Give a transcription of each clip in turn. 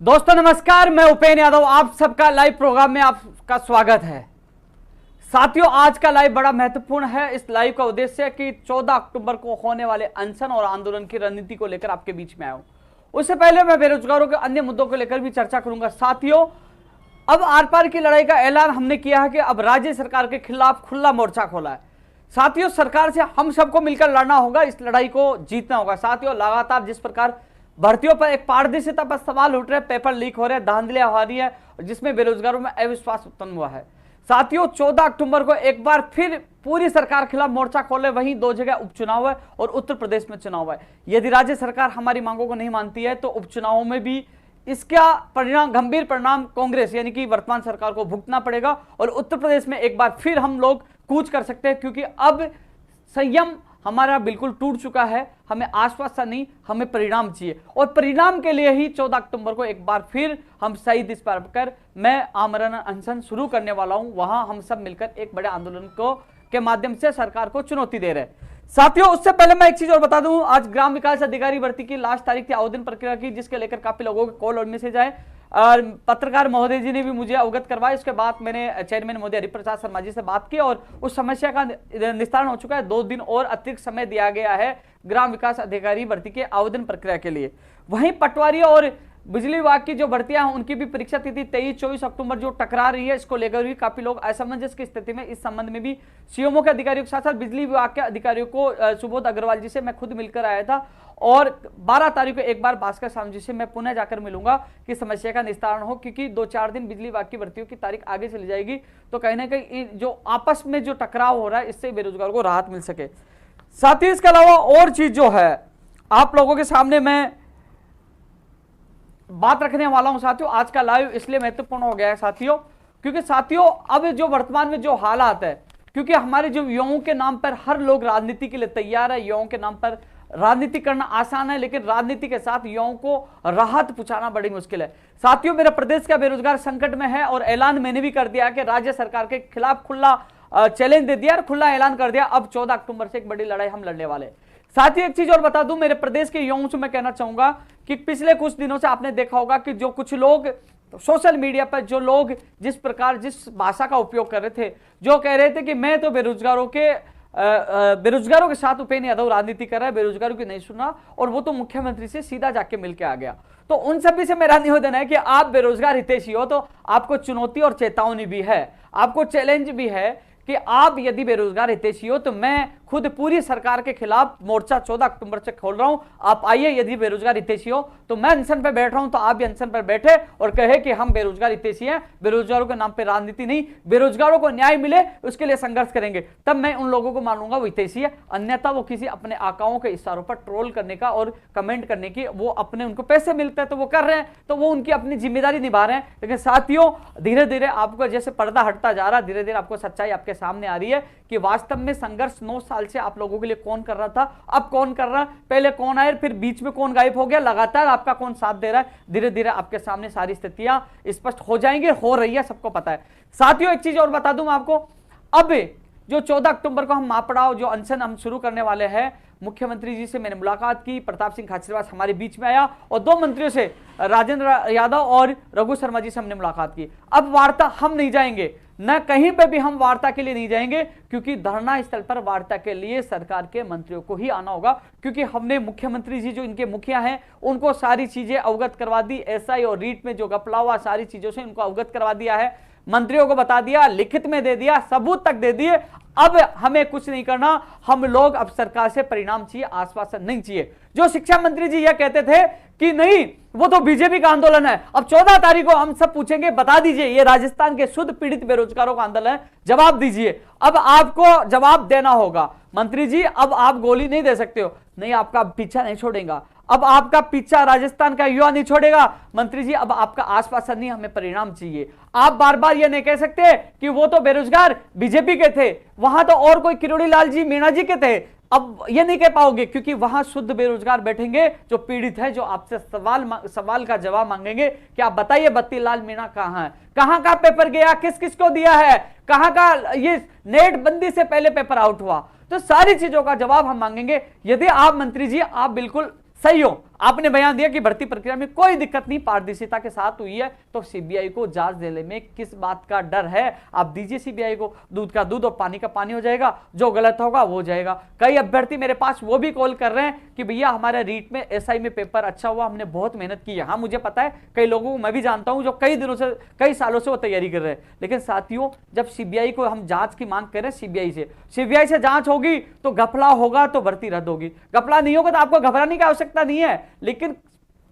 दोस्तों नमस्कार, मैं उपेंद्र यादव, आप सबका लाइव प्रोग्राम में आपका स्वागत है। साथियों, आज का लाइव बड़ा महत्वपूर्ण है। इस लाइव का उद्देश्य है कि 14 अक्टूबर को होने वाले अनशन और आंदोलन की रणनीति को लेकर आपके बीच में आया हूं। उससे पहले मैं बेरोजगारों के अन्य मुद्दों को लेकर भी चर्चा करूंगा। साथियों, अब आर पार की लड़ाई का ऐलान हमने किया है कि अब राज्य सरकार के खिलाफ खुला मोर्चा खोला है। साथियों, सरकार से हम सबको मिलकर लड़ना होगा, इस लड़ाई को जीतना होगा। साथियों, लगातार जिस प्रकार भर्तियों पर एक पारदर्शिता पर सवाल उठ रहे हैं, पेपर लीक हो रहे हैं, धांधलियां हो रही है, जिसमें बेरोजगारों में अविश्वास उत्पन्न हुआ है। साथियों, 14 अक्टूबर को एक बार फिर पूरी सरकार खिलाफ मोर्चा खोले। वहीं 2 जगह उपचुनाव है और उत्तर प्रदेश में चुनाव है। यदि राज्य सरकार हमारी मांगों को नहीं मानती है तो उपचुनावों में भी इसका परिणाम, गंभीर परिणाम कांग्रेस यानी कि वर्तमान सरकार को भुगतना पड़ेगा और उत्तर प्रदेश में एक बार फिर हम लोग कूच कर सकते हैं, क्योंकि अब संयम हमारा बिल्कुल टूट चुका है। हमें आश्वासन नहीं, हमें परिणाम चाहिए और परिणाम के लिए ही 14 अक्टूबर को एक बार फिर हम सही दिशा पर मैं आमरण अनशन शुरू करने वाला हूं। वहां हम सब मिलकर एक बड़े आंदोलन को के माध्यम से सरकार को चुनौती दे रहे हैं। साथियों, उससे पहले मैं एक चीज और बता दूं, आज ग्राम विकास अधिकारी भर्ती की लास्ट तारीख थी आवेदन प्रक्रिया की, जिसके लेकर काफी लोगों के कॉल और मैसेज आए और पत्रकार महोदय जी ने भी मुझे अवगत करवाया। इसके बाद मैंने चेयरमैन महोदय हरिप्रसाद शर्मा जी से बात की और उस समस्या का निस्तारण हो चुका है। 2 दिन और अतिरिक्त समय दिया गया है ग्राम विकास अधिकारी भर्ती के आवेदन प्रक्रिया के लिए। वहीं पटवारी और बिजली विभाग की जो भर्तियां हैं उनकी भी परीक्षा तिथि 23-24 अक्टूबर जो टकरा रही है, इसको लेकर भी काफी लोग असमंजस की स्थिति में। इस संबंध में भी सीएमओ के अधिकारियों के साथ साथ बिजली विभाग के अधिकारियों को सुबोध अग्रवाल जी से मैं खुद मिलकर आया था और 12 तारीख को एक बार भास्कर साहब जी से मैं पुनः जाकर मिलूंगा कि समस्या का निस्तारण हो, क्योंकि 2-4 दिन बिजली विभाग की भर्तियों की तारीख आगे चली जाएगी तो कहीं ना कहीं जो आपस में जो टकराव हो रहा है इससे बेरोजगारों को राहत मिल सके। साथ ही इसके अलावा और चीज जो है आप लोगों के सामने मैं बात रखने वाला हूं। साथियों, आज का लाइव इसलिए महत्वपूर्ण हो गया है साथियों, क्योंकि साथियों अब जो वर्तमान में जो हालात है, क्योंकि हमारे जो युवाओं के नाम पर हर लोग राजनीति के लिए तैयार है। युवाओं के नाम पर राजनीति करना आसान है, लेकिन राजनीति के साथ युवाओं को राहत पहुंचाना बड़ी मुश्किल है। साथियों, मेरा प्रदेश का बेरोजगार संकट में है और ऐलान मैंने भी कर दिया कि राज्य सरकार के खिलाफ खुला चैलेंज दे दिया और खुला ऐलान कर दिया। अब 14 अक्टूबर से एक बड़ी लड़ाई हम लड़ने वाले। साथ ही एक चीज और बता दूं, मेरे प्रदेश के युवाओं से मैं कहना चाहूंगा कि पिछले कुछ दिनों से आपने देखा होगा कि जो कुछ लोग सोशल मीडिया पर जो लोग जिस प्रकार जिस भाषा का उपयोग कर रहे थे, जो कह रहे थे कि मैं तो बेरोजगारों के साथ उपेंद्र यादव राजनीति कर रहा है, बेरोजगारों की नहीं सुना और वो तो मुख्यमंत्री से सीधा जाके मिलके आ गया। तो उन सभी से मेरा निवेदन है कि आप बेरोजगार हितैषी हो तो आपको चुनौती और चेतावनी भी है, आपको चैलेंज भी है कि आप यदि बेरोजगार हितैषी हो तो मैं खुद पूरी सरकार के खिलाफ मोर्चा 14 अक्टूबर से खोल रहा हूं। आप आइए, यदि बेरोजगार हितैषी हो तो मैं अनशन पर बैठ रहा हूं तो आप भी अनशन पर बैठे और कहे कि हम बेरोजगार हितैषी हैं, बेरोजगारों के नाम पे राजनीति नहीं, बेरोजगारों को न्याय मिले उसके लिए संघर्ष करेंगे, तब मैं उन लोगों को मानूंगा वो हितैषी है। अन्यथा वो किसी अपने आकाओं के इशारों पर ट्रोल करने का और कमेंट करने की, वो अपने उनको पैसे मिलते हैं तो वो कर रहे हैं, तो वो उनकी अपनी जिम्मेदारी निभा रहे हैं। लेकिन साथियों, धीरे धीरे आपको जैसे पर्दा हटता जा रहा है, धीरे धीरे आपको सच्चाई आपके सामने आ रही है कि वास्तव में संघर्ष 9 साल से आप लोगों के लिए कौन कर रहा था, अब कौन कर रहा है, पहले कौन आए फिर बीच में कौन गायब हो गया, लगातार आपका कौन साथ दे रहा है। धीरे धीरे आपके सामने सारी स्थितियां स्पष्ट हो जाएंगी, हो रही है, सबको पता है। साथियों, एक चीज और बता दूं आपको, अब जो 14 अक्टूबर को हम महापड़ाव जो अनशन हम शुरू करने वाले हैं, मुख्यमंत्री जी से मैंने मुलाकात की, प्रताप सिंह खाचरियावास हमारे बीच में आया और 2 मंत्रियों से राजेंद्र यादव और रघु शर्मा जी से हमने मुलाकात की। अब वार्ता हम नहीं जाएंगे, न कहीं पे भी हम वार्ता के लिए नहीं जाएंगे, क्योंकि धरना स्थल पर वार्ता के लिए सरकार के मंत्रियों को ही आना होगा, क्योंकि हमने मुख्यमंत्री जी जो इनके मुखिया हैं उनको सारी चीजें अवगत करवा दी। एसआई और रीट में जो घपला हुआ सारी चीजों से उनको अवगत करवा दिया है, मंत्रियों को बता दिया, लिखित में दे दिया, सबूत तक दे दिए। अब हमें कुछ नहीं करना, हम लोग अब सरकार से परिणाम चाहिए, आश्वासन नहीं चाहिए। जो शिक्षा मंत्री जी यह कहते थे कि नहीं वो तो बीजेपी का आंदोलन है, अब 14 तारीख को हम सब पूछेंगे, बता दीजिए ये राजस्थान के शुद्ध पीड़ित बेरोजगारों का आंदोलन है, जवाब दीजिए। अब आपको जवाब देना होगा मंत्री जी, अब आप गोली नहीं दे सकते हो, नहीं आपका पीछा नहीं छोड़ेगा, अब आपका पीछा राजस्थान का युवा नहीं छोड़ेगा। मंत्री जी, अब आपका आश्वासन नहीं, हमें परिणाम चाहिए। आप बार बार ये नहीं कह सकते कि वो तो बेरोजगार बीजेपी के थे, वहां तो और कोई किरोड़ी लाल जी मीणा जी के थे, अब ये नहीं कह पाओगे, क्योंकि वहां शुद्ध बेरोजगार बैठेंगे जो पीड़ित है, जो आपसे सवाल का जवाब मांगेंगे कि आप बताइए बत्ती लाल मीणा कहां है, कहां का पेपर गया, किस किस को दिया है, कहां का ये नेट बंदी से पहले पेपर आउट हुआ, तो सारी चीजों का जवाब हम मांगेंगे। यदि आप मंत्री जी आप बिल्कुल सही हो, आपने बयान दिया कि भर्ती प्रक्रिया में कोई दिक्कत नहीं, पारदर्शिता के साथ हुई है, तो सीबीआई को जांच देने में किस बात का डर है? आप दीजिए सीबीआई को, दूध का दूध और पानी का पानी हो जाएगा, जो गलत होगा वो हो जाएगा। कई अभ्यर्थी मेरे पास वो भी कॉल कर रहे हैं कि भैया हमारे रीट में एसआई में पेपर अच्छा हुआ, हमने बहुत मेहनत की है। हाँ मुझे पता है, कई लोगों को मैं भी जानता हूं जो कई दिनों से, कई सालों से वो तैयारी कर रहे हैं। लेकिन साथियों, जब सीबीआई को हम जांच की मांग कर रहे हैं, सीबीआई से जांच होगी तो घपला होगा तो भर्ती रद्द होगी, घपला नहीं होगा तो आपको घबराने की आवश्यकता नहीं है। लेकिन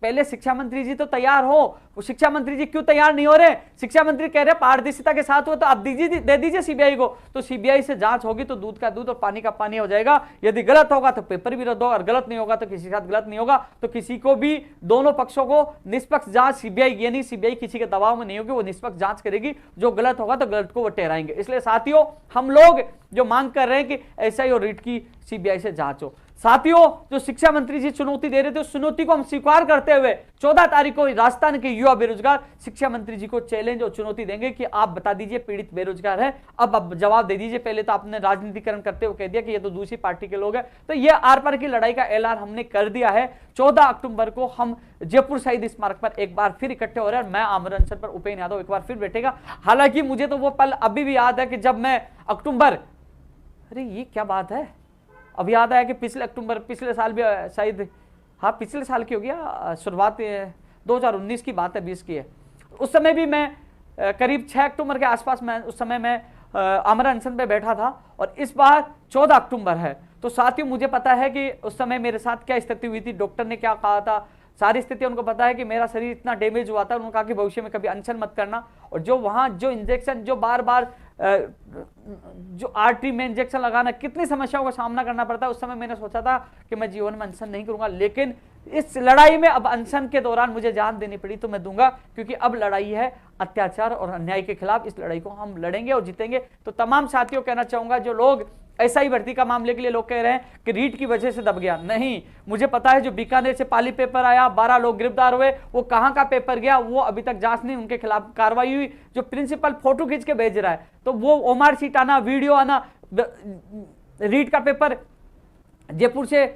पहले शिक्षा मंत्री जी तो तैयार हो, वो शिक्षा मंत्री जी क्यों तैयार नहीं हो रहे? शिक्षा मंत्री कह रहे पारदर्शिता के साथ हो, तो आप दे दीजिए सीबीआई को, तो सीबीआई से जांच होगी तो दूध का दूध और पानी का पानी हो जाएगा। यदि गलत होगा तो पेपर भी रद्द होगा, और गलत नहीं होगा तो किसी के साथ गलत नहीं होगा, तो किसी को भी, दोनों पक्षों को निष्पक्ष जांच सीबीआई, यानी सीबीआई किसी के दबाव में नहीं होगी, वो निष्पक्ष जांच करेगी, जो गलत होगा तो गलत को वो ठहराएंगे। इसलिए साथियों, हम लोग जो मांग कर रहे हैं कि एसआई और रीट की सीबीआई से जांच हो। साथियों, जो शिक्षा मंत्री जी चुनौती दे रहे थे, उस चुनौती को हम स्वीकार करते हुए 14 तारीख को राजस्थान के युवा बेरोजगार शिक्षा मंत्री जी को चैलेंज और चुनौती देंगे कि आप बता दीजिए पीड़ित बेरोजगार है, अब जवाब दे दीजिए। पहले तो आपने राजनीतिकरण करते हुए कह दिया कि ये तो दूसरी पार्टी के लोग हैं, तो ये आर पार की लड़ाई का ऐलान हमने कर दिया है। 14 अक्टूबर को हम जयपुर शहीद स्मारक पर एक बार फिर इकट्ठे हो रहे हैं। मैं आमरण अनशन पर उपेंद्र यादव एक बार फिर बैठेगा। हालांकि मुझे तो वो पल अभी भी याद है कि जब मैं अक्टूबर, अरे ये क्या बात है, अब याद आया कि पिछले साल भी शायद, हाँ पिछले साल की हो गया, शुरुआत 2019 की बात है, 20 की है। उस समय भी मैं करीब 6 अक्टूबर के आसपास, मैं उस समय मैं आमरण अनशन पे बैठा था, और इस बार 14 अक्टूबर है। तो साथियों, मुझे पता है कि उस समय मेरे साथ क्या स्थिति हुई थी, डॉक्टर ने क्या कहा था, सारी स्थिति उनको पता है कि मेरा शरीर इतना डैमेज हुआ था। उन्होंने कहा कि भविष्य में कभी अनशन मत करना, और जो वहां जो इंजेक्शन, जो बार बार जो आर्टरी में इंजेक्शन लगाना, कितनी समस्याओं का सामना करना पड़ता है। उस समय मैंने सोचा था कि मैं जीवन में अनशन नहीं करूंगा, लेकिन इस लड़ाई में अब अनशन के दौरान मुझे जान देनी पड़ी तो मैं दूंगा, क्योंकि अब लड़ाई है अत्याचार और अन्याय के खिलाफ। इस लड़ाई को हम लड़ेंगे और जीतेंगे। तो तमाम साथियों कहना चाहूंगा, जो लोग एसआई भर्ती का मामले के लिए लोग कह रहे हैं कि रीट की वजह से दब गया, नहीं, मुझे पता है जो बीकानेर से पाली पेपर आया, 12 लोग गिरफ्तार हुए, वो कहां का पेपर गया वो अभी तक जांच नहीं, उनके खिलाफ कार्रवाई हुई। जो प्रिंसिपल फोटो खींच के भेज रहा है, तो वो ओमार सीट आना, वीडियो आना, रीट का पेपर जयपुर से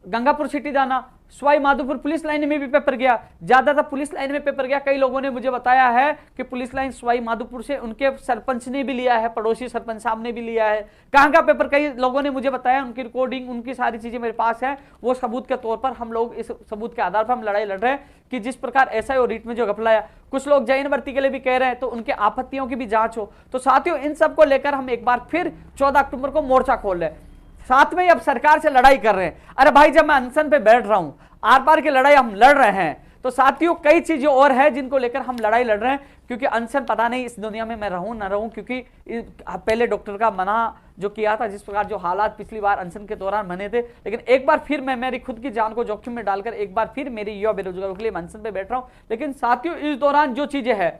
गंगापुर सिटी जाना, सवाई माधोपुर पुलिस लाइन में भी पेपर गया, ज्यादातर पुलिस लाइन में पेपर गया। कई लोगों ने मुझे बताया है कि पुलिस लाइन सवाई माधोपुर से उनके सरपंच ने भी लिया है, पड़ोसी सरपंच साहब ने भी लिया है। कहां का पेपर, कई लोगों ने मुझे बताया, उनकी रिकॉर्डिंग, उनकी सारी चीजें मेरे पास है। वो सबूत के तौर पर हम लोग, इस सबूत के आधार पर हम लड़ाई लड़ रहे हैं कि जिस प्रकार एसआई और रीट में जो घपलाया, कुछ लोग जैन भर्ती के लिए भी कह रहे हैं, तो उनके आपत्तियों की भी जांच हो। तो साथियों, इन सबको लेकर हम एक बार फिर 14 अक्टूबर को मोर्चा खोल रहे हैं। साथ में अब सरकार से लड़ाई कर रहे हैं। अरे भाई, जब मैं अनशन पे बैठ रहा हूं, आर पार की लड़ाई हम लड़ रहे हैं, तो साथियों कई चीजें और है जिनको लेकर हम लड़ाई लड़ रहे हैं। क्योंकि अनशन, पता नहीं इस दुनिया में मैं रहूं ना रहूं, क्योंकि पहले डॉक्टर का मना जो किया था, जिस प्रकार जो हालात पिछली बार अनशन के दौरान बने थे, लेकिन एक बार फिर मैं मेरी खुद की जान को जोखिम में डालकर एक बार फिर मेरी युवा बेरोजगारों के लिए अनशन पे बैठ रहा हूं। लेकिन साथियों, इस दौरान जो चीजें है,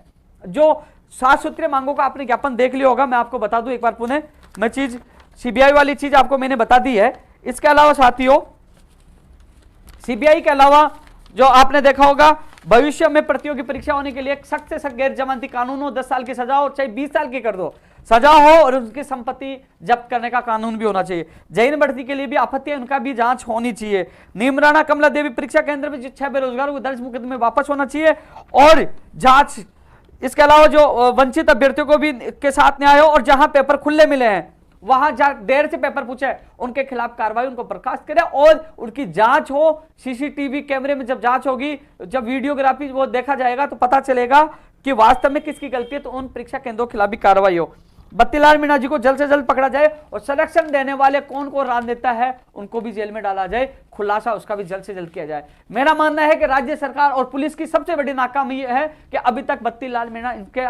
जो 7 सूत्रीय मांगों का आपने ज्ञापन देख लिया होगा, मैं आपको बता दूं एक बार पुनः, मैं चीज सीबीआई वाली चीज आपको मैंने बता दी है। इसके अलावा साथियों, सीबीआई के अलावा जो आपने देखा होगा, भविष्य में प्रतियोगी परीक्षा होने के लिए सख्त से सख्त गैर जमानती कानून हो, 10 साल की सजा हो, चाहे 20 साल की कर दो सजा हो, और उनकी संपत्ति जब्त करने का कानून भी होना चाहिए। जैन भर्ती के लिए भी आपत्ति है, उनका भी जांच होनी चाहिए। नीमराणा कमला देवी परीक्षा केंद्र में 6 बेरोजगारों को दर्ज मुकदमे वापस होना चाहिए और जांच। इसके अलावा जो वंचित अभ्यर्थियों को भी के साथ न्याय हो, और जहां पेपर खुले मिले हैं, वहां देर से पेपर पूछे, उनके खिलाफ कार्रवाई, उनको बर्खास्त करे और उनकी जांच हो। सीसीटीवी कैमरे में जब जांच होगी, जब वीडियोग्राफी वो देखा जाएगा, तो पता चलेगा कि वास्तव में किसकी गलती है, तो उन परीक्षा केंद्रों के खिलाफ भी कार्रवाई हो। बत्तीलाल मीणा जी को जल्द से जल्द पकड़ा जाए, और संरक्षण देने वाले कौन कौन राजनेता है उनको भी जेल में डाला जाए, खुलासा उसका भी जल्द से जल्द किया जाए। मेरा मानना है कि राज्य सरकार और पुलिस की सबसे बड़ी नाकामी यह है कि अभी तक बत्तीलाल मीणा इनके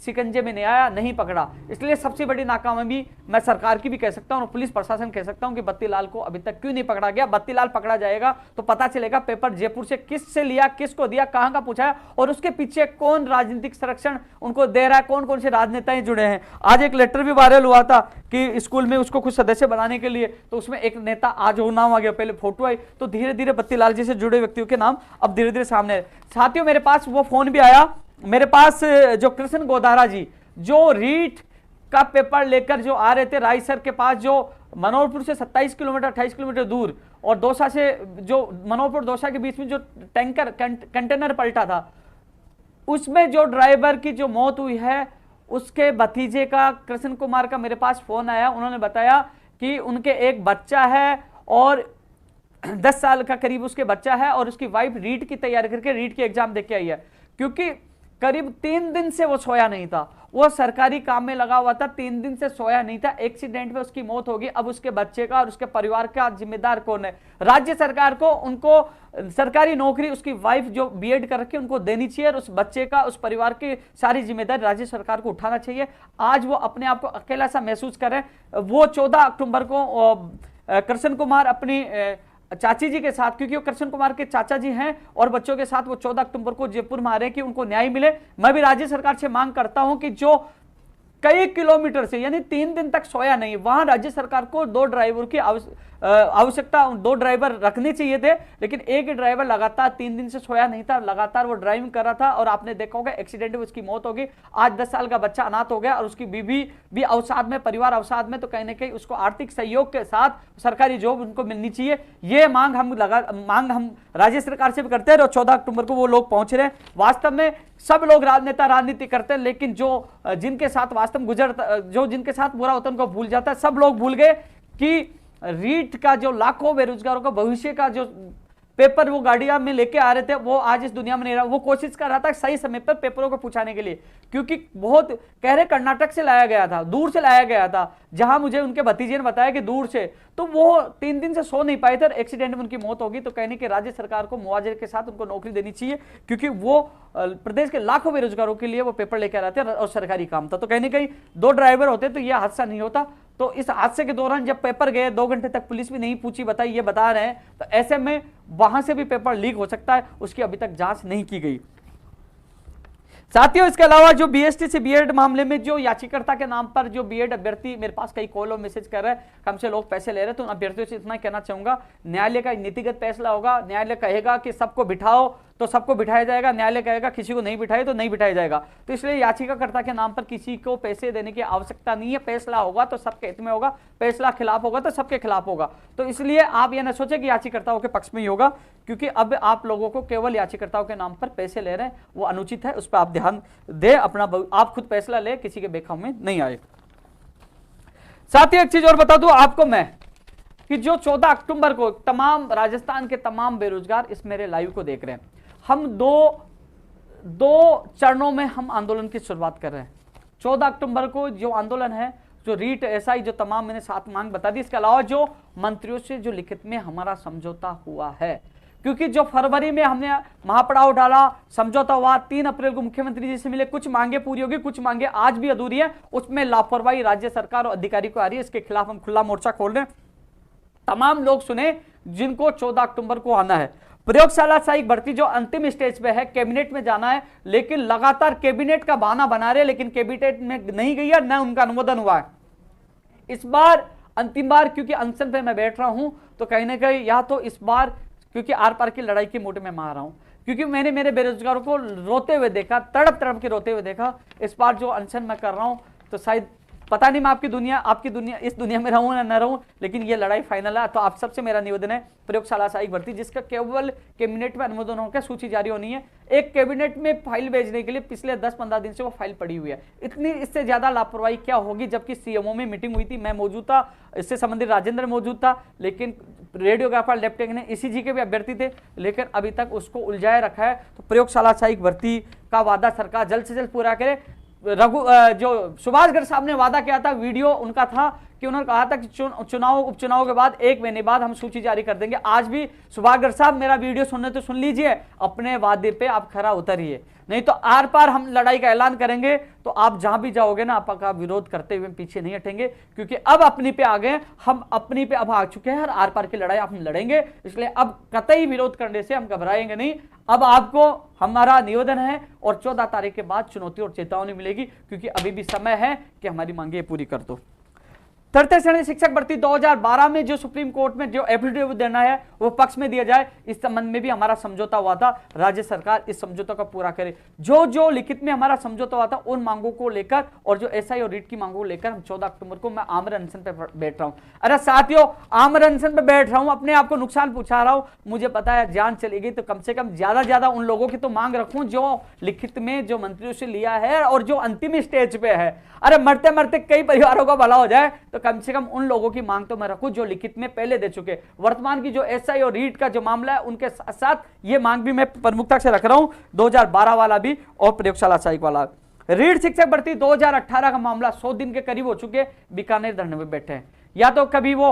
शिकंजे में नहीं आया, नहीं पकड़ा। इसलिए सबसे बड़ी नाकामी मैं सरकार की भी कह सकता हूं और पुलिस प्रशासन कह सकता हूं कि बत्तीलाल को अभी तक क्यों नहीं पकड़ा गया। बत्तीलाल पकड़ा जाएगा तो पता चलेगा पेपर जयपुर से किससे लिया, किसको दिया, कहां का पूछा है, और उसके पीछे कौन राजनीतिक संरक्षण उनको दे रहा है, कौन कौन से राजनेताएं जुड़े हैं। आज एक लेटर भी वायरल हुआ था कि स्कूल में उसको कुछ सदस्य बनाने के लिए, तो उसमें एक नेता आज वो नाम आ गया, पहले फोटो आई, तो धीरे धीरे बत्तीलाल जी से जुड़े व्यक्तियों के नाम अब धीरे धीरे सामने आए। साथियों, मेरे पास वो फोन भी आया, मेरे पास जो कृष्ण गोदारा जी, जो रीट का पेपर लेकर जो आ रहे थे रायसर के पास, जो मनोहरपुर से 27 किलोमीटर 28 किलोमीटर दूर, और दौसा से जो मनोहरपुर दौसा के बीच में जो टैंकर कंटेनर पलटा था, उसमें जो ड्राइवर की जो मौत हुई है, उसके भतीजे का कृष्ण कुमार का मेरे पास फोन आया। उन्होंने बताया कि उनके एक बच्चा है और 10 साल का करीब उसके बच्चा है, और उसकी वाइफ रीट की तैयारी करके रीट की एग्जाम देके आई है, क्योंकि करीब 3 दिन से वो सोया नहीं था। वो सरकारी काम में लगा हुआ था, 3 दिन से सोया नहीं था। एक्सीडेंट में उसकी मौत होगी। अब उसके बच्चे का और उसके परिवार का जिम्मेदार कौन है? राज्य सरकार को उनको सरकारी नौकरी, उसकी वाइफ जो बीएड कर रखी है उनको देनी चाहिए, और उस बच्चे का, उस परिवार की सारी जिम्मेदारी राज्य सरकार को उठाना चाहिए। आज वो अपने आप को अकेला सा महसूस कर रहे हैं। वो 14 अक्टूबर को कृष्ण कुमार अपनी चाची जी के साथ, क्योंकि वो कृष्ण कुमार के चाचा जी हैं, और बच्चों के साथ वो 14 अक्टूबर को जयपुर में आ रहे हैं कि उनको न्याय मिले। मैं भी राज्य सरकार से मांग करता हूं कि जो कई किलोमीटर से, यानी 3 दिन तक सोया नहीं, वहां राज्य सरकार को 2 ड्राइवर की आवश्यकता, 2 ड्राइवर रखने चाहिए थे, लेकिन एक ही ड्राइवर लगातार 3 दिन से सोया नहीं था, लगातार वो ड्राइविंग कर रहा था, और आपने देखा होगा एक्सीडेंट में उसकी मौत हो गई। आज 10 साल का बच्चा अनाथ हो गया, और उसकी बीवी भी अवसाद में, परिवार अवसाद में। तो कहीं ना कहीं उसको आर्थिक सहयोग के साथ सरकारी जॉब उनको मिलनी चाहिए। ये मांग हम राज्य सरकार से भी करते हैं, और 14 अक्टूबर को वो लोग पहुंच रहे हैं। वास्तव में सब लोग राजनेता राजनीति करते हैं, लेकिन जो जिनके साथ वास्तव में जो जिनके साथ बुरा होता है उनको भूल जाता है। सब लोग भूल गए कि रीट का जो लाखों बेरोजगारों का भविष्य का जो पेपर वो गाड़ियां में लेके आ रहे थे, वो आज इस दुनिया में नहीं रहा। वो कोशिश कर रहा था सही समय पर पेपरों को पहुंचाने के लिए, क्योंकि बहुत कह रहे कर्नाटक से लाया गया था, दूर से लाया गया था, जहां मुझे उनके भतीजे ने बताया कि दूर से। तो वो 3 दिन से सो नहीं पाए थे, और एक्सीडेंट में उनकी मौत होगी। तो कहने की राज्य सरकार को मुआवजे के साथ उनको नौकरी देनी चाहिए, क्योंकि वो प्रदेश के लाखों बेरोजगारों के लिए वो पेपर लेकर आ रहे थे, और सरकारी काम था। तो कहीं ना कहीं 2 ड्राइवर होते तो यह हादसा नहीं होता। तो इस हादसे के दौरान जब पेपर गए, 2 घंटे तक पुलिस भी नहीं पूछी, बताई, ये बता रहे हैं, तो ऐसे में वहां से भी पेपर लीक हो सकता है। उसकी अभी तक जांच नहीं की गई। साथियों, इसके अलावा जो बीएसटी से बीएड मामले में जो याचिकाकर्ता के नाम पर जो बीएड अभ्यर्थी, मेरे पास कई कॉल और मैसेज कर रहे हैं, हमसे लोग पैसे ले रहे हैं, तो उन अभ्यर्थियों से इतना कहना चाहूंगा, न्यायालय का नीतिगत फैसला होगा। न्यायालय कहेगा कि सबको बिठाओ तो सबको बिठाया जाएगा, न्यायालय कहेगा किसी को नहीं बिठाए तो नहीं बिठाया जाएगा। तो इसलिए याचिकाकर्ता के नाम पर किसी को पैसे देने की आवश्यकता नहीं है। फैसला होगा तो सबके हित में होगा, फैसला खिलाफ होगा तो सबके खिलाफ होगा। तो इसलिए आप यह न सोचें कि याचिकाकर्ताओं के पक्ष में ही होगा, क्योंकि अब आप लोगों को केवल याचिकाकर्ताओं के नाम पर पैसे ले रहे हैं, वो अनुचित है। उस पर आप ध्यान दें, अपना आप खुद फैसला ले, किसी के बेखौफ में नहीं आए। साथ ही एक चीज और बता दूं आपको मैं, कि जो 14 अक्टूबर को तमाम राजस्थान के तमाम बेरोजगार इस मेरे लाइव को देख रहे हैं, हम दो चरणों में हम आंदोलन की शुरुआत कर रहे हैं। 14 अक्टूबर को जो आंदोलन है, जो रीट एसआई, जो तमाम मैंने 7 मांग बता दी, इसके अलावा जो मंत्रियों से जो लिखित में हमारा समझौता हुआ है, क्योंकि जो फरवरी में हमने महापड़ाव डाला, समझौता हुआ, 3 अप्रैल को मुख्यमंत्री जी से मिले, कुछ मांगे पूरी होगी, कुछ मांगे आज भी अधूरी है, उसमें लापरवाही राज्य सरकार और अधिकारी को आ रही है। इसके खिलाफ हम खुला मोर्चा खोल रहे हैं। तमाम लोग सुने जिनको 14 अक्टूबर को आना है। प्रयोगशाला सहायक भर्ती जो अंतिम स्टेज पे है, कैबिनेट में जाना है, लेकिन लगातार कैबिनेट का बहाना बना रहे, लेकिन कैबिनेट में नहीं गई है, न उनका अनुमोदन हुआ है। इस बार अंतिम बार, क्योंकि अनशन पे मैं बैठ रहा हूं, तो कहीं ना कहीं या तो इस बार, क्योंकि आर पार की लड़ाई के मोड में मार रहा हूं, क्योंकि मैंने मेरे बेरोजगारों को रोते हुए देखा, तड़प तड़प के रोते हुए देखा। इस बार जो अनशन मैं कर रहा हूं, तो शायद पता नहीं मैं आपकी दुनिया इस दुनिया में रहूं या न रहूं, लेकिन ये लड़ाई फाइनल है। तो आप सबसे मेरा निवेदन है, प्रयोगशाला सहायक भर्ती जिसका केवल कैबिनेट में अनुमोदन होकर सूची जारी होनी है। एक कैबिनेट में फाइल भेजने के लिए पिछले 10-15 दिन से वो फाइल पड़ी हुई है। इतनी इससे ज्यादा लापरवाही क्या होगी, जबकि सीएमओ में मीटिंग हुई थी, मैं मौजूद था, इससे संबंधित राजेंद्र मौजूद था, लेकिन रेडियोग्राफर लेफ्टिनेंट ने ईसीजी के भी अभ्यर्थी थे, लेकिन अभी तक उसको उलझाए रखा है। तो प्रयोगशाला सहायक भर्ती का वादा सरकार जल्द से जल्द पूरा करे। जो सुभाष गर्ग साहब ने वादा किया था, वीडियो उनका था कि उन्होंने कहा था कि उपचुनाव के बाद 1 महीने बाद हम सूची जारी कर देंगे। आज भी सुभाष गर्ग साहब मेरा वीडियो सुनने तो सुन लीजिए, अपने वादे पे आप खरा उतरिए, नहीं तो आर पार हम लड़ाई का ऐलान करेंगे। तो आप जहां भी जाओगे ना, आपका विरोध करते हुए पीछे नहीं हटेंगे, क्योंकि अब अपनी पे आ गए, हम अपनी पे अब आ चुके हैं, आर पार की लड़ाई हम लड़ेंगे। इसलिए अब कतई विरोध करने से हम घबराएंगे नहीं। अब आपको हमारा निवेदन है, और 14 तारीख के बाद चुनौती और चेतावनी मिलेगी, क्योंकि अभी भी समय है कि हमारी मांगे पूरी कर दो। तृतीय श्रेणी शिक्षक भर्ती 2012 में जो सुप्रीम कोर्ट में जो एफिडेविट देना है वो पक्ष में दिया जाए, इस संबंध में भी हमारा समझौता हुआ था। राज्य सरकार इस समझौता को पूरा करे। जो जो लिखित में हमारा समझौता हुआ था उन मांगों को लेकर और जो एसआई और रीट की मांगों को लेकर हम 14 अक्टूबर को मैं आमरण अनशन पे बैठ रहा हूं। अरे साथियों, आमरण अनशन पे बैठ रहा हूं, अपने आप को नुकसान पहुंचा रहा हूं, मुझे पता है जान चली गई तो कम से कम ज्यादा उन लोगों की तो मांग रखूं जो लिखित में जो मंत्रियों से लिया है और जो अंतिम स्टेज पे है। अरे मरते मरते कई परिवारों का भला हो जाए तो कम से कम उन लोगों की मांग तो मैं रखूं जो लिखित में पहले दे चुके। वर्तमान की जो एसआई और रीट का जो मामला है उनके साथ साथ ये मांग भी मैं प्रमुखता से रख रहा हूं, 2012 वाला भी और प्रयोगशाला सहायक वाला। रीट शिक्षक भर्ती 2018 का मामला 100 दिन के करीब हो चुके, बीकानेर धरने में बैठे हैं। या तो कभी वो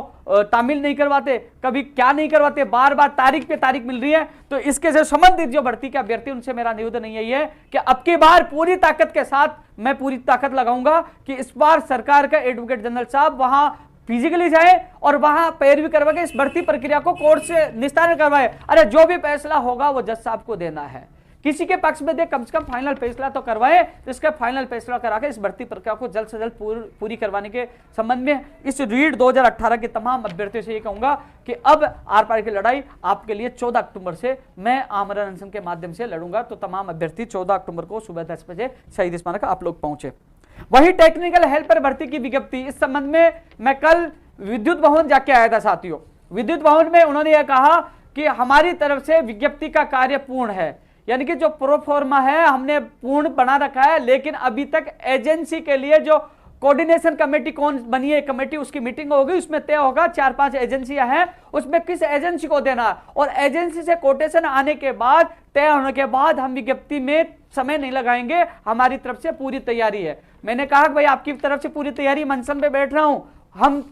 तामील नहीं करवाते, कभी क्या नहीं करवाते, बार बार तारीख पे तारीख मिल रही है। तो इसके से संबंधित जो भर्ती के अभ्यर्थी उनसे मेरा निवेदन यही है कि अब की बार पूरी ताकत के साथ मैं पूरी ताकत लगाऊंगा कि इस बार सरकार का एडवोकेट जनरल साहब वहां फिजिकली जाए और वहां पैरवी करवा के इस भर्ती प्रक्रिया को कोर्ट से निस्तारण करवाए। अरे जो भी फैसला होगा वो जज साहब को देना है, किसी के पक्ष में दे, कम से कम फाइनल फैसला तो करवाए। तो इसका फाइनल फैसला करा के इस भर्ती प्रक्रिया को जल्द से जल्द पूरी करवाने के संबंध में इस रीट 2018 के तमाम अभ्यर्थियों से ये कहूंगा कि अब आर पार की लड़ाई आपके लिए 14 अक्टूबर से मैं आमरण अनशन के माध्यम से लड़ूंगा। तो तमाम अभ्यर्थी 14 अक्टूबर को सुबह 10 बजे शहीद स्मारक आप लोग पहुंचे। वही टेक्निकल हेल्पर भर्ती की विज्ञप्ति, इस संबंध में मैं कल विद्युत भवन जाके आया था साथियों। विद्युत भवन में उन्होंने यह कहा कि हमारी तरफ से विज्ञप्ति का कार्य पूर्ण है, यानी कि जो प्रोफॉर्मा है हमने पूर्ण बना रखा है, लेकिन अभी तक एजेंसी के लिए जो कोऑर्डिनेशन कमेटी कौन बनी है कमेटी, उसकी मीटिंग होगी, उसमें तय होगा 4-5 एजेंसियां हैं, उसमें किस एजेंसी को देना है और एजेंसी से कोटेशन आने के बाद तय होने के बाद हम विज्ञप्ति में समय नहीं लगाएंगे, हमारी तरफ से पूरी तैयारी है। मैंने कहा कि भाई आपकी तरफ से पूरी तैयारी, मंचन पे बैठ रहा हूं, हम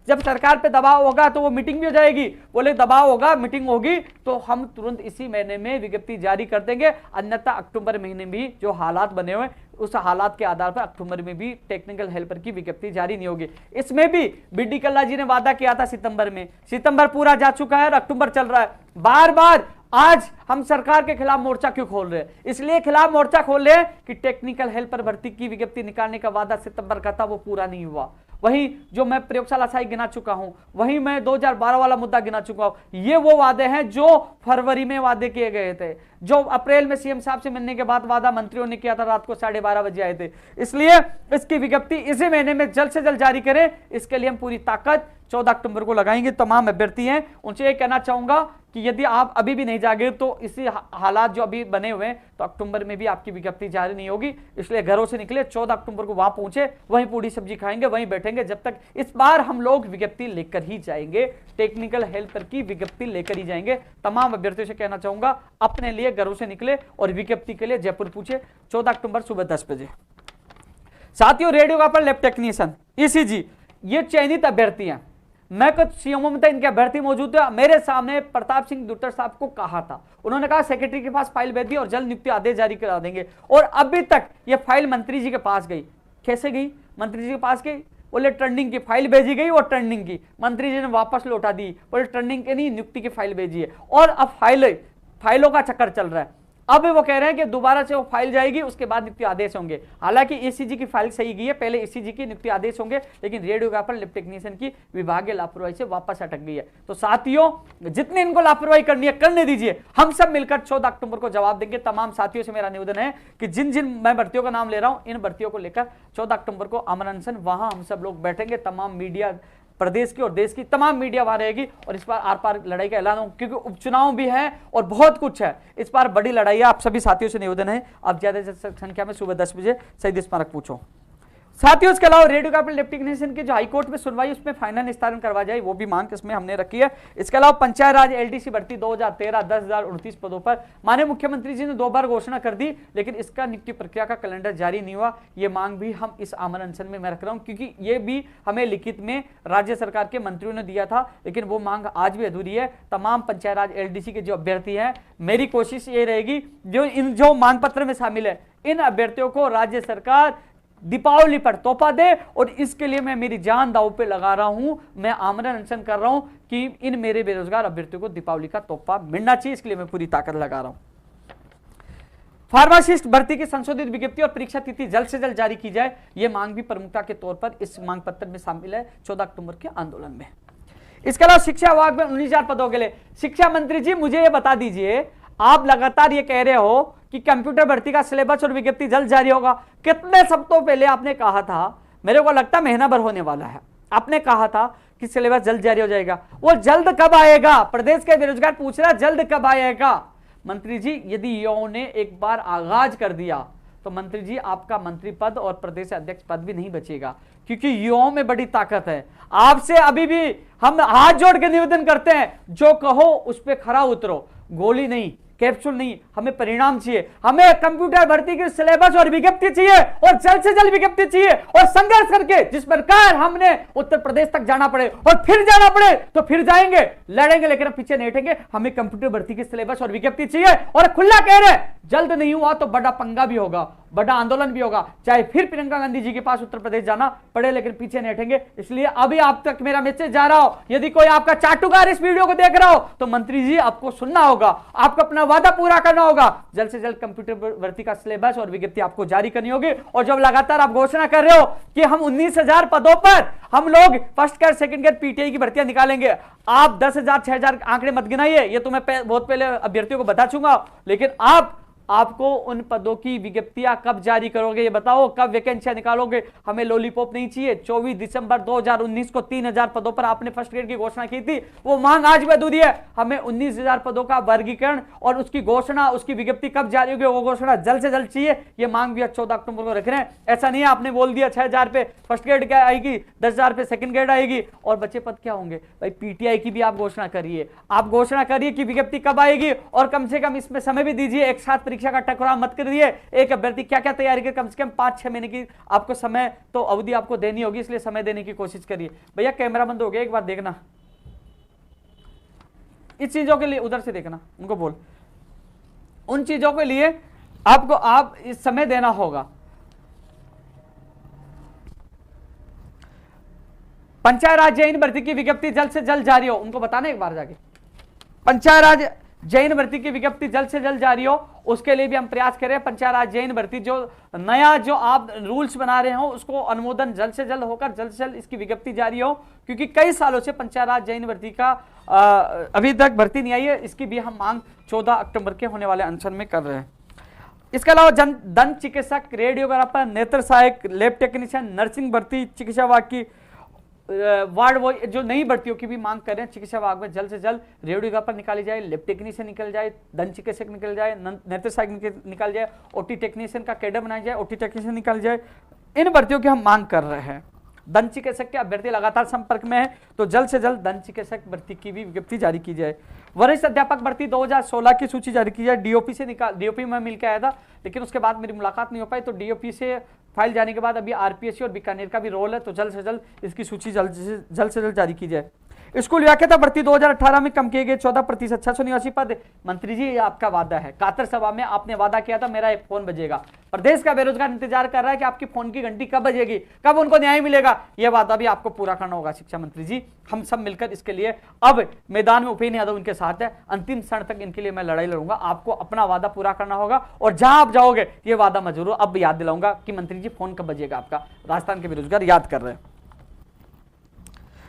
जब सरकार पे दबाव होगा तो वो मीटिंग भी हो जाएगी। बोले दबाव होगा, मीटिंग होगी तो हम तुरंत इसी महीने में विज्ञप्ति जारी कर देंगे, अन्यथा अक्टूबर महीने में जो हालात बने हुए उस हालात के आधार पर अक्टूबर में भी टेक्निकल हेल्पर की विज्ञप्ति जारी नहीं होगी। इसमें भी बीडी कल्ला जी ने वादा किया था सितंबर में, सितंबर पूरा जा चुका है और अक्टूबर चल रहा है। बार बार आज हम सरकार के खिलाफ मोर्चा क्यों खोल रहे हैं? इसलिए खिलाफ मोर्चा खोल रहे हैं कि टेक्निकल हेल्पर भर्ती की विज्ञप्ति निकालने का वादा सितंबर का था, वो पूरा नहीं हुआ। वही जो मैं प्रयोगशाला सहायक गिना चुका हूं, वही मैं 2012 वाला मुद्दा गिना चुका हूं। ये वो वादे हैं जो फरवरी में वादे किए गए थे, जो अप्रैल में सीएम साहब से मिलने के बाद वादा मंत्रियों ने किया था, रात को 12:30 बजे आए थे। इसलिए इसकी विज्ञप्ति इसी महीने में जल्द से जल्द जारी करें, इसके लिए हम पूरी ताकत 14 अक्टूबर को लगाएंगे। तमाम अभ्यर्थी हैं उनसे ये कहना चाहूंगा कि यदि आप अभी भी नहीं जागे तो इसी हालात जो अभी बने हुए हैं तो अक्टूबर में भी आपकी विज्ञप्ति जारी नहीं होगी। इसलिए घरों से निकले, 14 अक्टूबर को वहां पहुंचे, वहीं पूरी सब्जी खाएंगे, वहीं बैठेंगे, जब तक इस बार हम लोग विज्ञप्ति लेकर ही जाएंगे, टेक्निकल हेल्पर की विज्ञप्ति लेकर ही जाएंगे। तमाम अभ्यर्थियों से कहना चाहूंगा अपने लिए घरों से निकले और विज्ञप्ति के लिए जयपुर पूछे 14 अक्टूबर सुबह 10 बजे। साथियों, रेडियोग्राफर, लैब टेक्नीशियन, ईसीजी, ये चयनित अभ्यर्थी हैं। मैं कुछ सीएमओ में था, इनके अभ्यर्थी मौजूद थे। मेरे सामने प्रताप सिंह दुट्टर साहब को कहा था, उन्होंने कहा सेक्रेटरी के पास फाइल भेज दी और जल्द नियुक्ति आदेश जारी करा देंगे, और अभी तक ये फाइल मंत्री जी के पास गई। कैसे गई? मंत्री जी के पास गई, बोले टर्निंग की फाइल भेजी गई और टर्निंग की मंत्री जी ने वापस लौटा दी, बोले टर्निंग के नहीं, नियुक्ति की फाइल भेजी है। और अब फाइलों का चक्कर चल रहा है। अब वो कह रहे हैं कि दोबारा से वो फाइल जाएगी, उसके बाद नियुक्ति आदेश होंगे। हालांकि ईसीजी की फाइल सही गई है, पहले ईसीजी की नियुक्ति आदेश होंगे, लेकिन रेडियोग्राफर, लैब टेक्नीशियन की विभागीय लापरवाही से वापस अटक गई है। तो साथियों, जितने इनको लापरवाही करनी है करने दीजिए, हम सब मिलकर 14 अक्टूबर को जवाब देंगे। तमाम साथियों से मेरा निवेदन है कि जिन जिन मैं भर्तियों का नाम ले रहा हूं, इन भर्तियों को लेकर 14 अक्टूबर को आमरण अनशन, वहां हम सब लोग बैठेंगे। तमाम मीडिया, प्रदेश की और देश की तमाम मीडिया वहां रहेगी और इस बार आर पार लड़ाई का ऐलान हो, क्योंकि उपचुनाव भी है और बहुत कुछ है। इस बार बड़ी लड़ाई है। आप सभी साथियों से निवेदन है, आप ज्यादा से संख्या में सुबह 10 बजे शहीद स्मारक पूछो। साथियों, इसके अलावा रेडियोग्राफर, लैब टेक्नीशियन की जो हाईकोर्ट में सुनवाई उसमें फाइनल निस्तारण करवा जाए, वो भी मांग इसमें हमने रखी है। इसके अलावा पंचायत राज एलडीसी भर्ती 2013 10,029 पदों पर माननीय मुख्यमंत्री जी ने 2 बार घोषणा कर दी, लेकिन इसका नियुक्ति प्रक्रिया का कैलेंडर जारी नहीं हुआ। ये मांग भी हम इस आमरण अनशन में मैं रख रहा हूं, क्योंकि ये भी हमें लिखित में राज्य सरकार के मंत्रियों ने दिया था, लेकिन वो मांग आज भी अधूरी है। तमाम पंचायत राज एलडीसी के जो अभ्यर्थी हैं, मेरी कोशिश ये रहेगी जो मांग पत्र में शामिल है, इन अभ्यर्थियों को राज्य सरकार दीपावली पर तोहफा दे, और इसके लिए मैं मेरी जान दांव पे लगा रहा हूं। मैं आमरण अनशन कर रहा हूं कि इन मेरे बेरोजगार अभ्यर्थियों को दीपावली का तोहफा मिलना चाहिए, इसके लिए मैं पूरी ताकत लगा रहा हूं। फार्मासिस्ट भर्ती की संशोधित विज्ञप्ति और परीक्षा तिथि जल्द से जल्द जारी की जाए, यह मांग भी प्रमुखता के तौर पर इस मांग पत्र में शामिल है 14 अक्टूबर के आंदोलन में। इसके अलावा शिक्षा विभाग में 19,000 पदों के लिए, शिक्षा मंत्री जी मुझे यह बता दीजिए, आप लगातार ये कह रहे हो कि कंप्यूटर भर्ती का सिलेबस और विज्ञप्ति जल्द जारी होगा। कितने सप्ताह पहले आपने कहा था, मेरे को लगता महीना भर होने वाला है, आपने कहा था कि सिलेबस जल्द जारी हो जाएगा। वो जल्द कब आएगा? प्रदेश के बेरोजगार पूछ रहा जल्द कब आएगा? मंत्री जी यदि युवाओं ने एक बार आगाज कर दिया तो मंत्री जी आपका मंत्री पद और प्रदेश अध्यक्ष पद भी नहीं बचेगा, क्योंकि युवाओं में बड़ी ताकत है। आपसे अभी भी हम हाथ जोड़ के निवेदन करते हैं, जो कहो उस पर खरा उतरो, गोली नहीं, कैप्सूल नहीं, हमें परिणाम चाहिए। हमें कंप्यूटर भर्ती की सिलेबस और विज्ञप्ति चाहिए, और जल्द से जल्द विज्ञप्ति चाहिए, और संघर्ष करके जिस प्रकार हमने उत्तर प्रदेश तक जाना पड़े और फिर जाना पड़े तो फिर जाएंगे, लड़ेंगे, लेकिन हम पीछे नहीं हटेंगे। हमें कंप्यूटर भर्ती की सिलेबस और विज्ञप्ति चाहिए, और खुला कह रहे जल्द नहीं हुआ तो बड़ा पंगा भी होगा, बड़ा आंदोलन भी होगा, चाहे फिर प्रियंका गांधी जी के पास उत्तर प्रदेश जाना पड़े, लेकिन पीछे नहीं हटेंगे। इसलिए अभी आप तक मेरा मैसेज जा रहा हो, यदि कोई आपका चाटुकार इस वीडियो को देख रहा हो तो मंत्री जी आपको सुनना होगा, आपको अपना वादा पूरा करना होगा। जल्द से जल्द कंप्यूटर भर्ती का सिलेबस और विज्ञप्ति आपको जारी करनी होगी। और जब लगातार आप घोषणा कर रहे हो कि हम 19,000 पदों पर हम लोग first grade second grade PTI की भर्तियां निकालेंगे, आप 10,000 6,000 आंकड़े मत गिनाइए, ये तो मैं बहुत पहले अभ्यर्थियों को बता चुका, लेकिन आपको उन पदों की विज्ञप्तियां कब जारी करोगे ये बताओ, कब वैकेंसियां निकालोगे? हमें लॉलीपॉप नहीं चाहिए। 24 दिसंबर 2019 को 3,000 पदों पर आपने फर्स्ट ग्रेड की घोषणा की थी, वो मांग आज भी अधूरी है। हमें 19,000 पदों का वर्गीकरण और उसकी घोषणा, उसकी विज्ञप्ति कब जारी होगी वो घोषणा जल्द से जल्द चाहिए। ये मांग भी 14 अक्टूबर को रख रहे हैं। ऐसा नहीं है आपने बोल दिया 6,000 पे फर्स्ट ग्रेड क्या आएगी, 10,000 पे सेकंड ग्रेड आएगी, और बच्चे पद क्या होंगे? भाई पीटीआई की भी आप घोषणा करिए, आप घोषणा करिए कि विज्ञप्ति कब आएगी, और कम से कम इसमें समय भी दीजिए। एक साथ परीक्षा का टकराव मत करिए। एक अभ्यर्थी क्या क्या तैयारी करे, कम से कम 5-6 महीने की आपको समय तो अवधि आपको देनी होगी, इसलिए समय देने की कोशिश करिए। भैया कैमरा बंद हो गया, एक बार देखना, इस चीजों के लिए उधर से देखना, उनको बोल, उन चीजों के लिए आपको आप इस समय देना होगा। पंचायत राज जैन भर्ती की विज्ञप्ति जल्द से जल्द जारी हो, उनको बताना एक बार जाके। पंचायत राज जैन भर्ती की विज्ञप्ति जल्द से जल्द जारी हो, उसके लिए भी हम प्रयास करें। पंचायत राज जैन भर्ती जो नया जो आप रूल्स बना रहे हो उसको अनुमोदन जल्द से जल्द होकर जल्द से जल्द इसकी विज्ञप्ति जारी हो, क्योंकि कई सालों से पंचायत राज जैन भर्ती का अभी तक भर्ती नहीं आई है। इसकी भी हम मांग 14 अक्टूबर के होने वाले अनशन में कर रहे हैं। इसके अलावा दंत चिकित्सक, रेडियोग्राफर, नेत्र सहायक, लैब टेक्नीशियन, नर्सिंग भर्ती, चिकित्सा विभाग की वार्ड वो जो नई भर्तियों की भी मांग कर रहे हैं। चिकित्सा विभाग में जल्द से जल्द रेडियोग्राफर निकाली जाए, लैब टेक्नीशियन निकल जाए, दंत चिकित्सक निकल जाए, नेत्र सहायक निकल जाए, ओटी टेक्नीशियन का कैडर बनाया जाए, ओटी टेक्नीशियन निकल जाए। इन भर्तियों की हम मांग कर रहे हैं। दंत चिकित्सक के अभ्यर्थी लगातार संपर्क में है, तो जल्द से जल्द दंत चिकित्सक भर्ती की भी विज्ञप्ति जारी की जाए। वरिष्ठ अध्यापक भर्ती 2016 की सूची जारी की जाए। डीओपी से डीओपी में मिल के आया था, लेकिन उसके बाद मेरी मुलाकात नहीं हो पाई, तो डीओपी से फाइल जाने के बाद अभी आरपीएससी और बीकानेर का भी रोल है, तो जल्द से जल्द इसकी सूची जल्द से जल्द जारी की जाए। स्कूल व्याख्याता भर्ती 2018 में कम किए गए 14%, 689 पद। मंत्री जी ये आपका वादा है, कातर सभा में आपने वादा किया था मेरा एक फोन बजेगा। प्रदेश का बेरोजगार इंतजार कर रहा है कि आपकी फोन की घंटी कब बजेगी, कब उनको न्याय मिलेगा। यह वादा भी आपको पूरा करना होगा शिक्षा मंत्री जी। हम सब मिलकर इसके लिए अब मैदान में उपेन्द्र यादव उनके साथ है, अंतिम क्षण तक इनके लिए मैं लड़ाई लड़ूंगा। आपको अपना वादा पूरा करना होगा, और जहां आप जाओगे ये वादा मैं जरूर अब याद दिलाऊंगा कि मंत्री जी फोन कब बजेगा आपका। राजस्थान के बेरोजगार याद कर रहे हैं।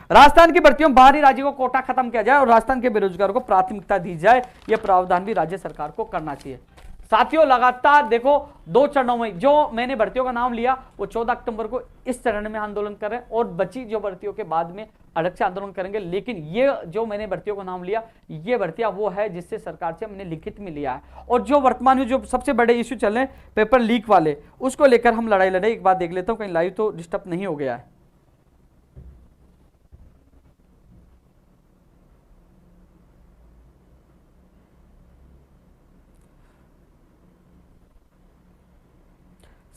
राजस्थान की भर्तियों में बाहरी राज्यों को कोटा खत्म किया जाए और राजस्थान के बेरोजगारों को प्राथमिकता दी जाए, यह प्रावधान भी राज्य सरकार को करना चाहिए। साथियों लगातार देखो 2 चरणों में जो मैंने भर्तियों का नाम लिया, वो 14 अक्टूबर को इस चरण में आंदोलन कर रहे हैं, और बची जो भर्तियों के बाद में अलग से आंदोलन करेंगे। लेकिन ये जो मैंने भर्तियों का नाम लिया, ये भर्तियां वो है जिससे सरकार से हमने लिखित में लिया है, और जो वर्तमान में जो सबसे बड़े इश्यू चल रहे हैं पेपर लीक वाले, उसको लेकर हम लड़ाई लड़े। एक बात देख लेता हूं, कहीं लाइव तो डिस्टर्ब नहीं हो गया है।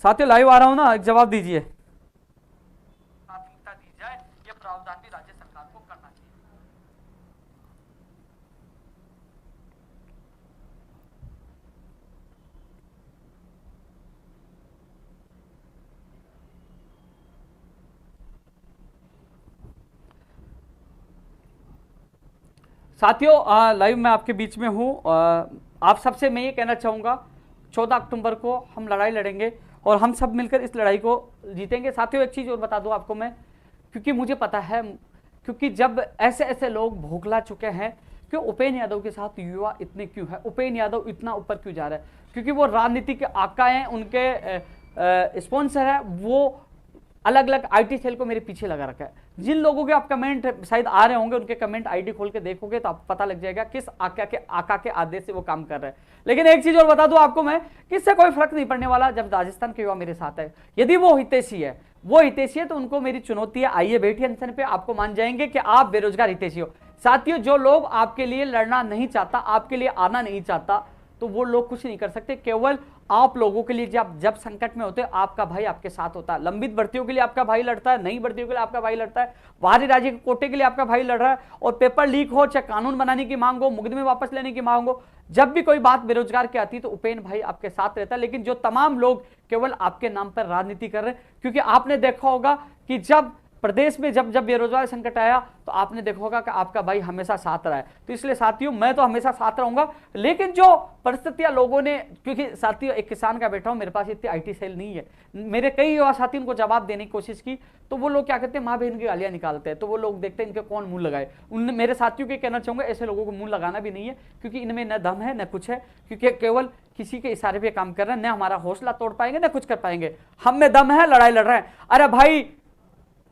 साथियों लाइव आ रहा हूं ना, एक जवाब दीजिए। प्राथमिकता दी जाए, यह प्रावधान भी राज्य सरकार को करना चाहिए। साथियों लाइव में आपके बीच में हूं। आप सबसे मैं ये कहना चाहूंगा 14 अक्टूबर को हम लड़ाई लड़ेंगे और हम सब मिलकर इस लड़ाई को जीतेंगे। साथियों एक चीज और बता दूं आपको मैं, क्योंकि मुझे पता है, क्योंकि जब ऐसे ऐसे लोग भोगला चुके हैं कि उपेंद्र यादव के साथ युवा इतने क्यों है, उपेंद्र यादव इतना ऊपर क्यों जा रहा है, क्योंकि वो राजनीति के आका हैं, उनके स्पॉन्सर है, वो अलग अलग आईटी सेल को मेरे पीछे लगा रखा है। जिन लोगों के आप कमेंट शायद आ रहे होंगे, उनके कमेंट आईडी खोल के देखोगे तो आपको पता लग जाएगा किस आका के आदेश से वो काम कर रहे हैं। लेकिन एक चीज और बता दूं आपको मैं, कि इससे कोई फर्क नहीं पड़ने वाला जब राजस्थान के युवा मेरे साथ है। यदि वो हितैषी है, तो उनको मेरी चुनौती है, आइए बैठिए अनशन पे, आपको मान जाएंगे कि आप बेरोजगार हितैषी हो। साथियों जो लोग आपके लिए लड़ना नहीं चाहता, आपके लिए आना नहीं चाहता, तो वो लोग कुछ नहीं कर सकते। केवल आप लोगों के लिए जब संकट में होते हैं, आपका भाई आपके साथ होता है। लंबित भर्तियों के लिए आपका भाई लड़ता है, नई भर्तियों के लिए आपका भाई लड़ता है, बाहरी राज्य के कोटे के लिए आपका भाई लड़ रहा है, और पेपर लीक हो, चाहे कानून बनाने की मांग हो, मुकदमे वापस लेने की मांग हो, जब भी कोई बात बेरोजगार की आती है तो उपेंद्र भाई आपके साथ रहता है। लेकिन जो तमाम लोग केवल आपके नाम पर राजनीति कर रहे हैं, क्योंकि आपने देखा होगा कि जब प्रदेश में जब बेरोजगार संकट आया तो आपने देखा होगा कि आपका भाई हमेशा साथ रहा है। तो इसलिए साथियों मैं तो हमेशा साथ रहूंगा, लेकिन जो परिस्थितियां लोगों ने, क्योंकि साथियों एक किसान का बैठा हूं, मेरे पास इतनी आईटी सेल नहीं है, मेरे कई युवा साथी उनको जवाब देने की कोशिश की तो वो लोग क्या करते हैं, माँ बहन की गालियां निकालते हैं। तो वो लोग देखते हैं इनके कौन मुंह लगाए। उन मेरे साथियों के कहना चाहूंगा, ऐसे लोगों को मुंह लगाना भी नहीं है, क्योंकि इनमें न दम है न कुछ है, क्योंकि केवल किसी के इशारे पे काम कर रहे हैं, न हमारा हौसला तोड़ पाएंगे न कुछ कर पाएंगे। हम में दम है, लड़ाई लड़ रहे हैं। अरे भाई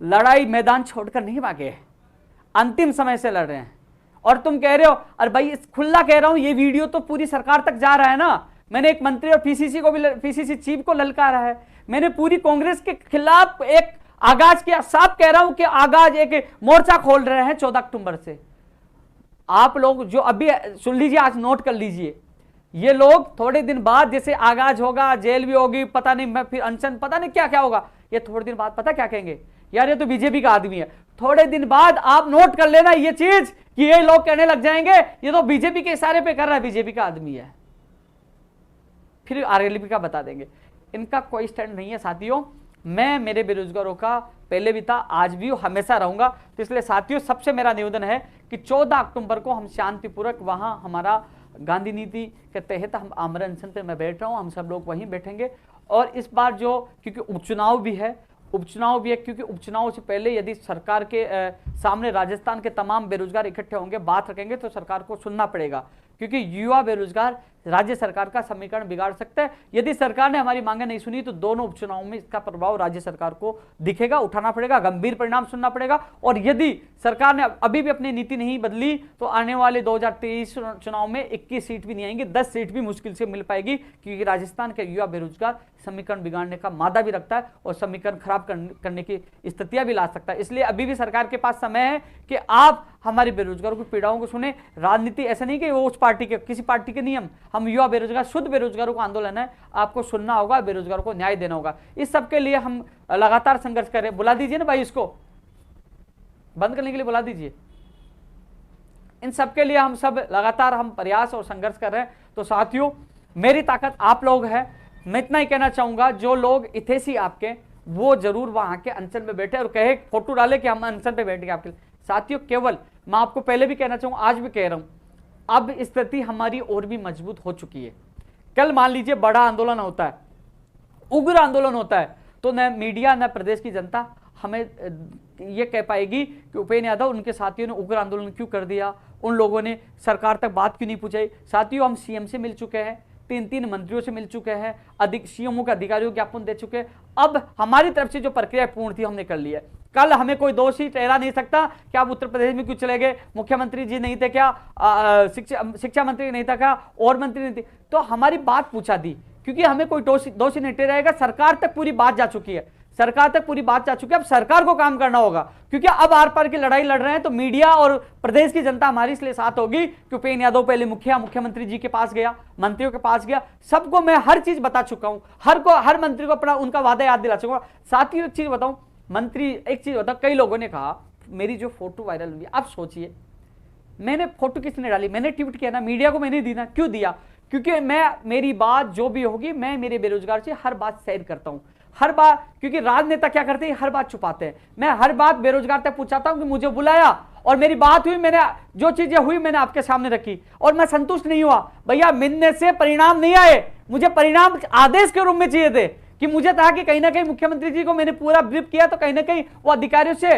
लड़ाई मैदान छोड़कर नहीं भागे, अंतिम समय से लड़ रहे हैं। और तुम कह रहे हो, अरे भाई खुला कह रहा हूं, ये वीडियो तो पूरी सरकार तक जा रहा है ना। मैंने एक मंत्री और पीसीसी को भी, पीसीसी चीफ को ललकारा है, मैंने पूरी कांग्रेस के खिलाफ एक आगाज किया। साफ कह रहा हूं कि आगाज एक मोर्चा खोल रहे हैं 14 अक्टूबर से। आप लोग जो अभी सुन लीजिए, आज नोट कर लीजिए, ये लोग थोड़े दिन बाद जैसे आगाज होगा, जेल भी होगी, पता नहीं, मैं फिर अनशन, पता नहीं क्या क्या होगा, ये थोड़े दिन बाद पता क्या कहेंगे, यार ये तो बीजेपी का आदमी है। थोड़े दिन बाद आप नोट कर लेना ये चीज, कि ये लोग कहने लग जाएंगे ये तो बीजेपी के इशारे पे कर रहा है, बीजेपी का आदमी है। फिर आरएलपी का बता देंगे। इनका कोई स्टैंड नहीं है साथियों। मैं मेरे बेरोजगारों का पहले भी था, आज भी हमेशा रहूंगा। तो इसलिए साथियों सबसे मेरा निवेदन है कि 14 अक्टूबर को हम शांतिपूर्वक, वहां हमारा गांधी नीति के तहत हम आमरण अनशन पे मैं बैठ रहा हूं, हम सब लोग वहीं बैठेंगे। और इस बार जो, क्योंकि उपचुनाव भी है, क्योंकि उपचुनाव से पहले यदि सरकार के सामने राजस्थान के तमाम बेरोजगार इकट्ठे होंगे, बात रखेंगे, तो सरकार को सुनना पड़ेगा, क्योंकि युवा बेरोजगार राज्य सरकार का समीकरण बिगाड़ सकता है। यदि सरकार ने हमारी मांगे नहीं सुनी तो दोनों उपचुनाव में इसका प्रभाव राज्य सरकार को दिखेगा, उठाना पड़ेगा, गंभीर परिणाम सुनना पड़ेगा। और यदि सरकार ने अभी भी अपनी नीति नहीं बदली तो आने वाले 2023 चुनाव में 21 सीट भी नहीं आएंगी, 10 सीट भी मुश्किल से मिल पाएगी, क्योंकि राजस्थान के युवा बेरोजगार समीकरण बिगाड़ने का मादा भी रखता है और समीकरण खराब करने की स्थितियां भी ला सकता है। इसलिए अभी भी सरकार के पास समय है कि आप हमारे बेरोजगारों की पीड़ाओं को सुने। राजनीति ऐसा नहीं कि वो उस पार्टी के, किसी पार्टी के नियम, हम युवा बेरोजगार, शुद्ध बेरोजगारों का आंदोलन है, आपको सुनना होगा, बेरोजगारों को न्याय देना होगा। इस सब के लिए हम लगातार संघर्ष करें। बुला दीजिए ना भाई, इसको बंद करने के लिए बुला दीजिए। इन सब के लिए हम सब लगातार हम प्रयास और संघर्ष कर रहे हैं। तो साथियों मेरी ताकत आप लोग हैं। मैं इतना ही कहना चाहूंगा, जो लोग हितैषी आपके, वो जरूर वहां के अनशन में बैठे और कहे, फोटो डाले कि हम अनशन पे बैठ गए आपके लिए। साथियों केवल मैं आपको पहले भी कहना चाहूंगा, आज भी कह रहा हूं, अब स्थिति हमारी और भी मजबूत हो चुकी है। कल मान लीजिए बड़ा आंदोलन होता है, उग्र आंदोलन होता है, तो न मीडिया न प्रदेश की जनता हमें यह कह पाएगी कि उपेंद्र यादव उनके साथियों ने उग्र आंदोलन क्यों कर दिया, उन लोगों ने सरकार तक बात क्यों नहीं पहुंचाई। साथियों हम सीएम से मिल चुके हैं, 3 मंत्रियों से मिल चुके हैं, सीएमओ के अधिकारियों ज्ञापन दे चुके हैं। अब हमारी तरफ से जो प्रक्रिया पूर्ण थी हमने कर ली है। कल हमें कोई दोषी ठहरा नहीं सकता कि आप उत्तर प्रदेश में क्यों चले गए, मुख्यमंत्री जी नहीं थे क्या, शिक्षा मंत्री नहीं था क्या, और मंत्री नहीं थे। तो हमारी बात पूछा दी, क्योंकि हमें कोई दोषी नहीं ठहराएगा। सरकार तक पूरी बात जा चुकी है, सरकार तक पूरी बात जा चुकी है। अब सरकार को काम करना होगा, क्योंकि अब आर पार की लड़ाई लड़ रहे हैं। तो मीडिया और प्रदेश की जनता हमारी इसलिए साथ होगी कि उपेंद्र यादव पहले मुख्यमंत्री जी के पास गया, मंत्रियों के पास गया, सबको मैं हर चीज बता चुका हूं, हर मंत्री को अपना उनका वादा याद दिला चुका हूं। साथ ही एक चीज बताऊं मंत्री, एक चीज बताओ, कई लोगों ने कहा मेरी जो फोटो वायरल हुई, आप सोचिए मैंने फोटो किसने डाली, मैंने ट्वीट किया ना, मीडिया को मैंने दी ना। क्यों दिया? क्योंकि मैं, मेरी बात जो भी होगी, मैं मेरे बेरोजगार से हर बात शेयर करता हूं, हर बार, क्योंकि राजनेता क्या करते हैं, हर बात छुपाते हैं। मैं हर बात बेरोजगार तक पूछाता हूं कि मुझे बुलाया और मेरी बात हुई, मैंने जो चीजें हुई मैंने आपके सामने रखी और मैं संतुष्ट नहीं हुआ। भैया मिलने से परिणाम नहीं आए, मुझे परिणाम आदेश के रूप में चाहिए थे कि मुझे था कि कहीं ना कहीं मुख्यमंत्री जी को मैंने पूरा ब्रीफ किया तो कहीं ना कहीं वो अधिकारियों से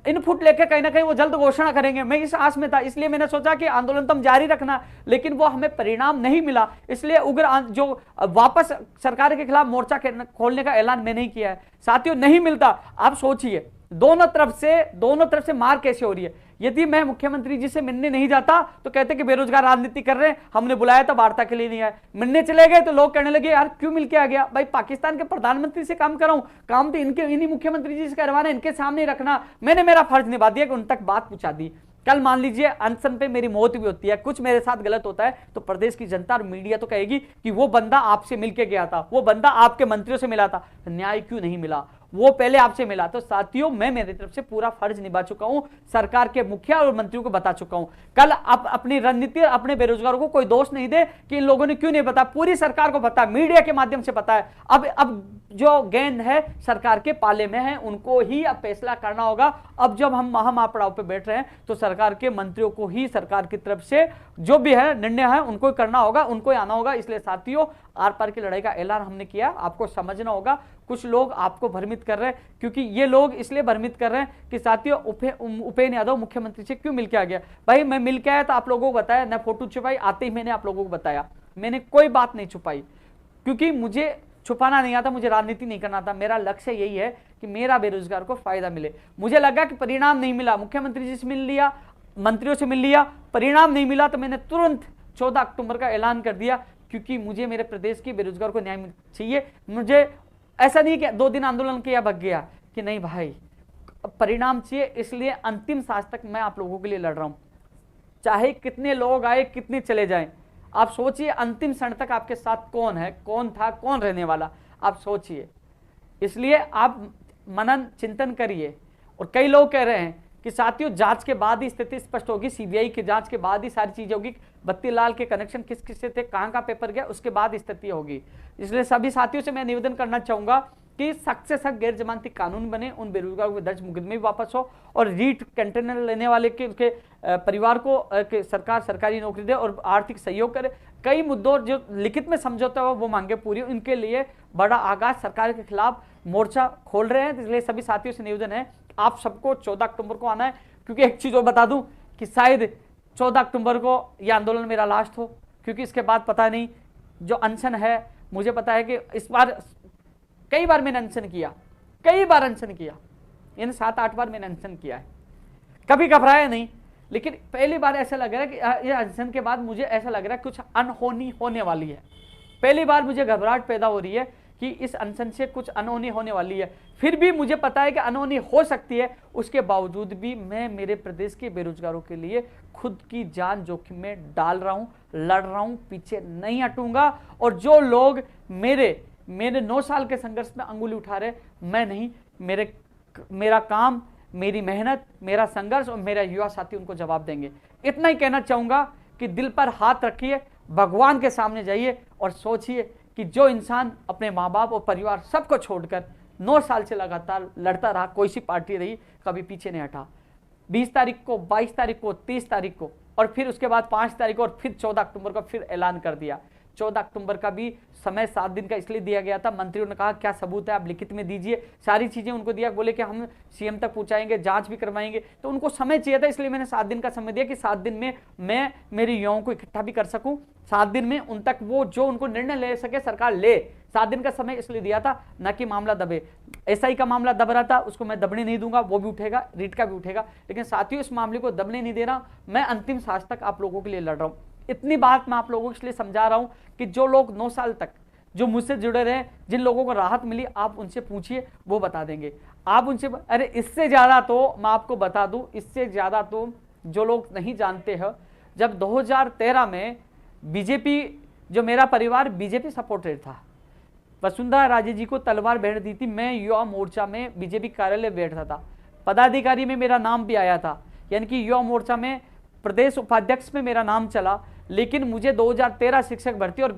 इनपुट लेकर कहीं ना कहीं वो जल्द घोषणा करेंगे। मैं इस आस में था, इसलिए मैंने सोचा कि आंदोलन तो हम जारी रखना, लेकिन वो हमें परिणाम नहीं मिला। इसलिए उग्र जो वापस सरकार के खिलाफ मोर्चा खोलने का ऐलान मैंने ही किया है। साथियों नहीं मिलता, आप सोचिए दोनों तरफ से मार कैसे हो रही है। यदि मैं मुख्यमंत्री जी से मिलने नहीं जाता तो कहते कि बेरोजगार राजनीति कर रहे हैं, हमने बुलाया था वार्ता के लिए नहीं आए। मिलने चले गए तो लोग कहने लगे यार क्यों मिल के आ गया। भाई पाकिस्तान के प्रधानमंत्री से काम कर रहा हूं, काम तो इन्हीं मुख्यमंत्री जी से करवाना, इनके सामने रखना। मैंने मेरा फर्ज निभा दिया कि उन तक बात पहुंचा दी। कल मान लीजिए अनशन पे मेरी मौत भी होती है, कुछ मेरे साथ गलत होता है तो प्रदेश की जनता और मीडिया तो कहेगी कि वो बंदा आपसे मिलके गया था, वो बंदा आपके मंत्रियों से मिला था, न्याय क्यों नहीं मिला, वो पहले आपसे मिला। तो साथियों मैं मेरी तरफ से पूरा फर्ज निभा चुका हूं, सरकार के मुखिया और मंत्रियों को बता चुका हूं। कल आप अपनी रणनीति और अपने बेरोजगारों को कोई दोष नहीं दे कि इन लोगों ने क्यों नहीं बताया, पूरी सरकार को पता है, मीडिया के माध्यम से पता है। अब जो गेंद है सरकार के पाले में है, उनको ही अब फैसला करना होगा। अब जब हम महापड़ाव पे बैठ रहे हैं तो सरकार के मंत्रियों को ही सरकार की तरफ से जो भी है निर्णय है उनको ही करना होगा, उनको ही आना होगा। इसलिए साथियों आर पार की लड़ाई का ऐलान हमने किया, आपको समझना होगा। कुछ लोग आपको भ्रमित कर रहे हैं, क्योंकि ये लोग इसलिए भ्रमित कर रहे हैं कि साथियों उपेंद्र यादव मुख्यमंत्री से क्यों मिलके आ गया। भाई मैं मिलके आया तो आप लोगों को बताया, न फोटो छुपाई, आते ही मैंने आप लोगों को बताया, मैंने कोई बात नहीं छुपाई, क्योंकि मुझे छुपाना नहीं आता, मुझे राजनीति नहीं करना था। मेरा लक्ष्य यही है कि मेरा बेरोजगार को फायदा मिले। मुझे लगा कि परिणाम नहीं मिला, मुख्यमंत्री जी से मिल लिया, मंत्रियों से मिल लिया, परिणाम नहीं मिला तो मैंने तुरंत 14 अक्टूबर का ऐलान कर दिया, क्योंकि मुझे मेरे प्रदेश के बेरोजगार को न्याय चाहिए। मुझे ऐसा नहीं कि 2 दिन आंदोलन किया भग गया, कि नहीं भाई परिणाम चाहिए। इसलिए अंतिम सांस तक मैं आप लोगों के लिए लड़ रहा हूं, चाहे कितने लोग आए कितने चले जाएं। आप सोचिए अंतिम क्षण तक आपके साथ कौन है, कौन था, कौन रहने वाला, आप सोचिए। इसलिए आप मनन चिंतन करिए। और कई लोग कह रहे हैं कि साथियों जांच के बाद ही स्थिति स्पष्ट होगी, सीबीआई की जांच के बाद ही सारी चीजें होगी, बत्ती लाल के कनेक्शन किस किस से थे, कहां का पेपर गया, उसके बाद स्थिति होगी। इसलिए सभी साथियों से मैं निवेदन करना चाहूंगा कि सख्त से सख्त गैर जमानती कानून बने, उन बेरोजगारों के दर्ज मुकदमे भी वापस हो, और रीट कंटेनर लेने वाले के परिवार को सरकार सरकारी नौकरी दे और आर्थिक सहयोग करे। कई मुद्दों जो लिखित में समझौता हो वो मांगे पूरी, इनके लिए बड़ा आगाज सरकार के खिलाफ मोर्चा खोल रहे हैं। इसलिए सभी साथियों से निवेदन है आप सबको 14 अक्टूबर को आना है, क्योंकि एक चीज और बता दूं कि शायद 14 अक्टूबर को यह आंदोलन मेरा लास्ट हो, क्योंकि इसके बाद पता नहीं जो अनशन है। मुझे पता है कि इस बार कई बार मैंने अनशन किया, कई बार अनशन किया, इन 7-8 बार मैंने अनशन किया है, कभी घबराया नहीं। लेकिन पहली बार ऐसा लग रहा है कि ये अनशन के बाद मुझे ऐसा लग रहा है कुछ अनहोनी होने वाली है। पहली बार मुझे घबराहट पैदा हो रही है कि इस अनशन से कुछ अनहोनी होने वाली है। फिर भी मुझे पता है कि अनहोनी हो सकती है, उसके बावजूद भी मैं मेरे प्रदेश के बेरोजगारों के लिए खुद की जान जोखिम में डाल रहा हूं, लड़ रहा हूं, पीछे नहीं हटूंगा। और जो लोग मेरे 9 साल के संघर्ष में अंगुली उठा रहे, मैं नहीं, मेरा काम, मेरी मेहनत, मेरा संघर्ष और मेरा युवा साथी उनको जवाब देंगे। इतना ही कहना चाहूंगा कि दिल पर हाथ रखिए, भगवान के सामने जाइए और सोचिए कि जो इंसान अपने माँ बाप और परिवार सबको छोड़कर 9 साल से लगातार लड़ता रहा, कोई सी पार्टी रही, कभी पीछे नहीं हटा। 20 तारीख को, 22 तारीख को, 30 तारीख को और फिर उसके बाद 5 तारीख को और फिर 14 अक्टूबर को फिर ऐलान कर दिया। 14 अक्टूबर का भी समय 7 दिन का इसलिए दिया गया था। मंत्रियों ने कहा क्या सबूत है आप लिखित में दीजिए, सारी चीजें उनको दिया, बोले कि हम सीएम तक पहुंचाएंगे, जांच भी करवाएंगे। तो उनको समय चाहिए था, इसलिए मैंने 7 दिन का समय दिया कि 7 दिन में मैं मेरे युवाओं को इकट्ठा भी कर सकूं, 7 दिन में उन तक वो जो उनको निर्णय ले सके सरकार ले। 7 दिन का समय इसलिए दिया था, न कि मामला दबे। एसआई का मामला दब रहा था, उसको मैं दबने नहीं दूंगा, वो भी उठेगा, रीट का भी उठेगा, लेकिन साथियों इस मामले को दबने नहीं दे रहा। मैं अंतिम सांस तक आप लोगों के लिए लड़ रहा हूं। इतनी बात मैं आप लोगों को इसलिए समझा रहा हूं कि जो लोग 9 साल तक जो मुझसे जुड़े रहे, जिन लोगों को राहत मिली, आप उनसे पूछिए, वो बता देंगे। आप उनसे, अरे इससे ज्यादा तो मैं आपको बता दूं, इससे ज्यादा तो जो लोग नहीं जानते हैं, जब 2013 में बीजेपी, जो मेरा परिवार बीजेपी सपोर्टेड था, वसुंधरा राजे जी को तलवार भेंट दी थी, मैं युवा मोर्चा में बीजेपी कार्यालय बैठता था, पदाधिकारी में मेरा नाम भी आया था, यानी कि युवा मोर्चा में प्रदेश उपाध्यक्ष में मेरा नाम चला। लेकिन मुझे 2013 शिक्षक भर्ती और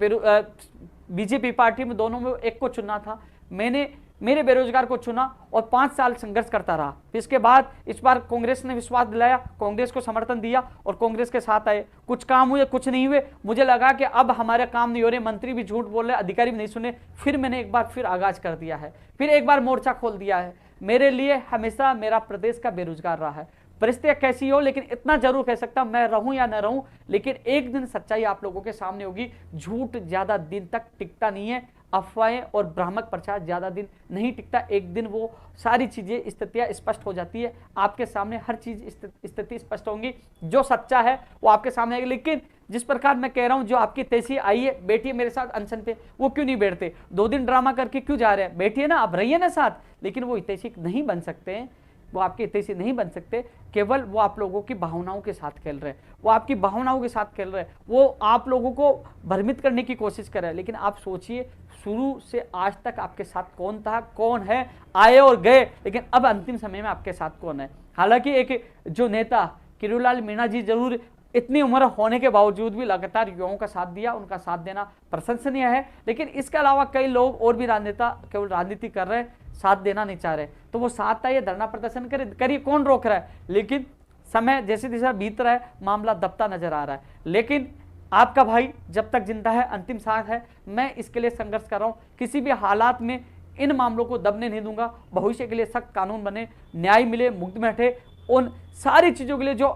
बीजेपी पार्टी में दोनों में एक को चुनना था। मैंने मेरे बेरोजगार को चुना और 5 साल संघर्ष करता रहा। इसके बाद इस बार कांग्रेस ने विश्वास दिलाया, कांग्रेस को समर्थन दिया और कांग्रेस के साथ आए। कुछ काम हुए, कुछ नहीं हुए। मुझे लगा कि अब हमारे काम नहीं हो रहे, मंत्री भी झूठ बोल रहे, अधिकारी भी नहीं सुने। फिर मैंने एक बार फिर आगाज कर दिया है, फिर एक बार मोर्चा खोल दिया है। मेरे लिए हमेशा मेरा प्रदेश का बेरोजगार रहा है। परिस्थितियां कैसी हो, लेकिन इतना जरूर कह सकता मैं रहूं या न रहूं, लेकिन एक दिन सच्चाई आप लोगों के सामने होगी। झूठ ज्यादा दिन तक टिकता नहीं है, अफवाहें और भ्रामक प्रचार ज्यादा दिन नहीं टिकता। एक दिन वो सारी चीजें, स्थितियां स्पष्ट हो जाती है, आपके सामने हर चीज स्थिति स्पष्ट होंगी। जो सच्चा है वो आपके सामने आएगा। लेकिन जिस प्रकार मैं कह रहा हूं, जो आपकी तेजी आई है, बैठिए मेरे साथ अनशन पे, वो क्यों नहीं बैठते? 2 दिन ड्रामा करके क्यों जा रहे हैं? बैठिए ना, आप रहिए ना साथ। लेकिन वो हितैषी नहीं बन सकते हैं, वो आपके हितैषी नहीं बन सकते। केवल वो आप लोगों की भावनाओं के साथ खेल रहे हैं, वो आपकी भावनाओं के साथ खेल रहे हैं, वो आप लोगों को भ्रमित करने की कोशिश कर रहे हैं। लेकिन आप सोचिए, शुरू से आज तक आपके साथ कौन था, कौन है, आए और गए, लेकिन अब अंतिम समय में आपके साथ कौन है? हालांकि एक जो नेता किरोड़ीलाल मीणा जी जरूर इतनी उम्र होने के बावजूद भी लगातार युवाओं का साथ दिया, उनका साथ देना प्रशंसनीय है। लेकिन इसके अलावा कई लोग और भी राजनेता केवल राजनीति कर रहे हैं, साथ देना नहीं चाह रहे। तो वो साथ आइए, धरना प्रदर्शन करिए, कौन रोक रहा है? लेकिन समय जैसे जैसे बीत रहा है, मामला दबता नजर आ रहा है। लेकिन आपका भाई जब तक जिंदा है, अंतिम सांस है, मैं इसके लिए संघर्ष कर रहा हूं। किसी भी हालात में इन मामलों को दबने नहीं दूंगा। भविष्य के लिए सख्त कानून बने, न्याय मिले, मुक्ति में हटे, उन सारी चीजों के लिए जो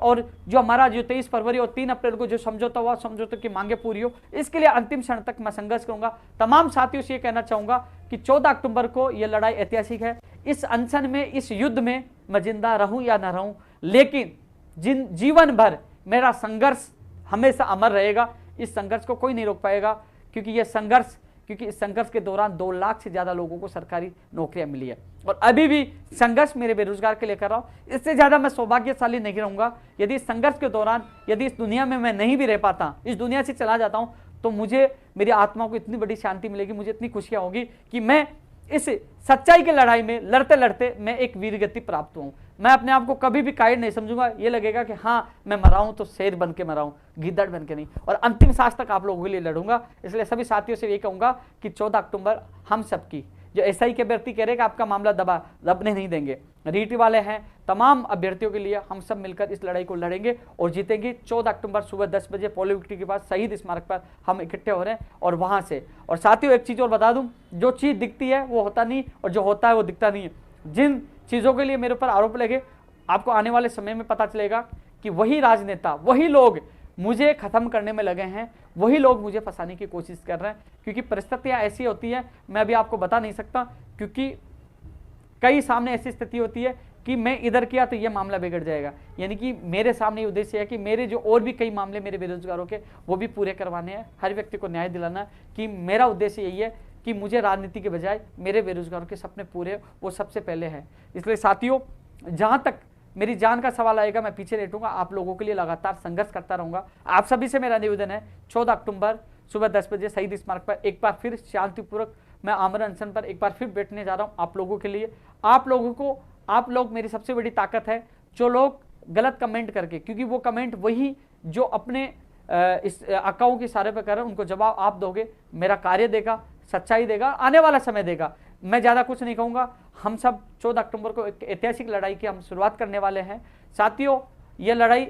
हमारा जो 23 फरवरी और 3 अप्रैल को जो समझौता हुआ, समझौते की मांगे पूरी हो, इसके लिए अंतिम क्षण तक मैं संघर्ष करूंगा। तमाम साथियों से ये कहना चाहूंगा कि 14 अक्टूबर को यह लड़ाई ऐतिहासिक है। इस अनशन में, इस युद्ध में मैं जिंदा रहूं या ना रहूं, लेकिन जीवन भर मेरा संघर्ष हमेशा अमर रहेगा। इस संघर्ष को कोई नहीं रोक पाएगा, क्योंकि इस संघर्ष के दौरान 2 लाख से ज्यादा लोगों को सरकारी नौकरियां मिली है। और अभी भी संघर्ष मेरे बेरोजगार के लिए कर रहा हूं। इससे ज्यादा मैं सौभाग्यशाली नहीं रहूंगा यदि इस संघर्ष के दौरान, यदि इस दुनिया में मैं नहीं भी रह पाता, इस दुनिया से चला जाता हूं, तो मुझे, मेरी आत्मा को इतनी बड़ी शांति मिलेगी, मुझे इतनी खुशियां होगी कि मैं इस सच्चाई की लड़ाई में लड़ते लड़ते मैं एक वीरगति प्राप्त हूं। मैं अपने आप को कभी भी कायरत नहीं समझूंगा। ये लगेगा कि हाँ, मैं मरा हूं तो शेर बन के मरा हूं, गिद्दड़ बन के नहीं। और अंतिम सांस तक आप लोगों के लिए लड़ूंगा। इसलिए सभी साथियों से ये कहूंगा कि 14 अक्टूबर हम सबकी, जो एसआई के अभ्यर्थी कह रहे हैं कि आपका मामला दबने नहीं देंगे, रीटी वाले हैं, तमाम अभ्यर्थियों के लिए हम सब मिलकर इस लड़ाई को लड़ेंगे और जीतेंगे। 14 अक्टूबर सुबह 10 बजे पोलियो विक्ट्री के बाद शहीद स्मारक पर हम इकट्ठे हो रहे हैं और वहां से। और साथियों, एक चीज और बता दूं, जो चीज दिखती है वो होता नहीं, और जो होता है वो दिखता नहीं है। जिन चीजों के लिए मेरे ऊपर आरोप लगे, आपको आने वाले समय में पता चलेगा कि वही राजनेता, वही लोग मुझे खत्म करने में लगे हैं, वही लोग मुझे फंसाने की कोशिश कर रहे हैं। क्योंकि परिस्थितियां ऐसी होती है, मैं अभी आपको बता नहीं सकता, क्योंकि कई सामने ऐसी स्थिति होती है कि मैं इधर किया तो ये मामला बिगड़ जाएगा। यानी कि मेरे सामने ये उद्देश्य है कि मेरे जो और भी कई मामले मेरे बेरोजगारों के, वो भी पूरे करवाने हैं, हर व्यक्ति को न्याय दिलाना। कि मेरा उद्देश्य यही है कि मुझे राजनीति के बजाय मेरे बेरोजगारों के सपने पूरे, वो सबसे पहले है। इसलिए साथियों, जहां तक मेरी जान का सवाल आएगा, मैं पीछे नहीं हटूंगा, आप लोगों के लिए लगातार संघर्ष करता रहूंगा। आप सभी से मेरा निवेदन है, 14 अक्टूबर सुबह 10 बजे शहीद स्मारक पर एक बार फिर शांतिपूर्वक मैं आमरण अनशन पर एक बार फिर बैठने जा रहा हूं आप लोगों के लिए। आप लोग मेरी सबसे बड़ी ताकत है। जो लोग गलत कमेंट करके, क्योंकि वो कमेंट वही जो अपने इस अकाउंट के इशारे पर कर रहे हैं, उनको जवाब आप दोगे, मेरा कार्य देगा, सच्चाई देगा, आने वाला समय देगा। मैं ज्यादा कुछ नहीं कहूंगा। हम सब 14 अक्टूबर को एक ऐतिहासिक लड़ाई की हम शुरुआत करने वाले हैं। साथियों, यह लड़ाई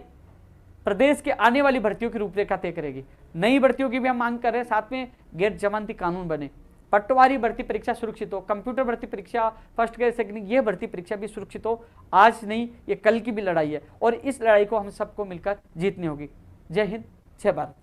प्रदेश के आने वाली भर्तियों की रूपरेखा तय करेगी। नई भर्तियों की भी हम मांग कर रहे हैं, साथ में गैर जमानती कानून बने, पटवारी भर्ती परीक्षा सुरक्षित हो, कंप्यूटर भर्ती परीक्षा, फर्स्ट ग्रेड सेकंड, ये भर्ती परीक्षा भी सुरक्षित हो। आज नहीं, ये कल की भी लड़ाई है और इस लड़ाई को हम सबको मिलकर जीतनी होगी। जय हिंद, जय भारत।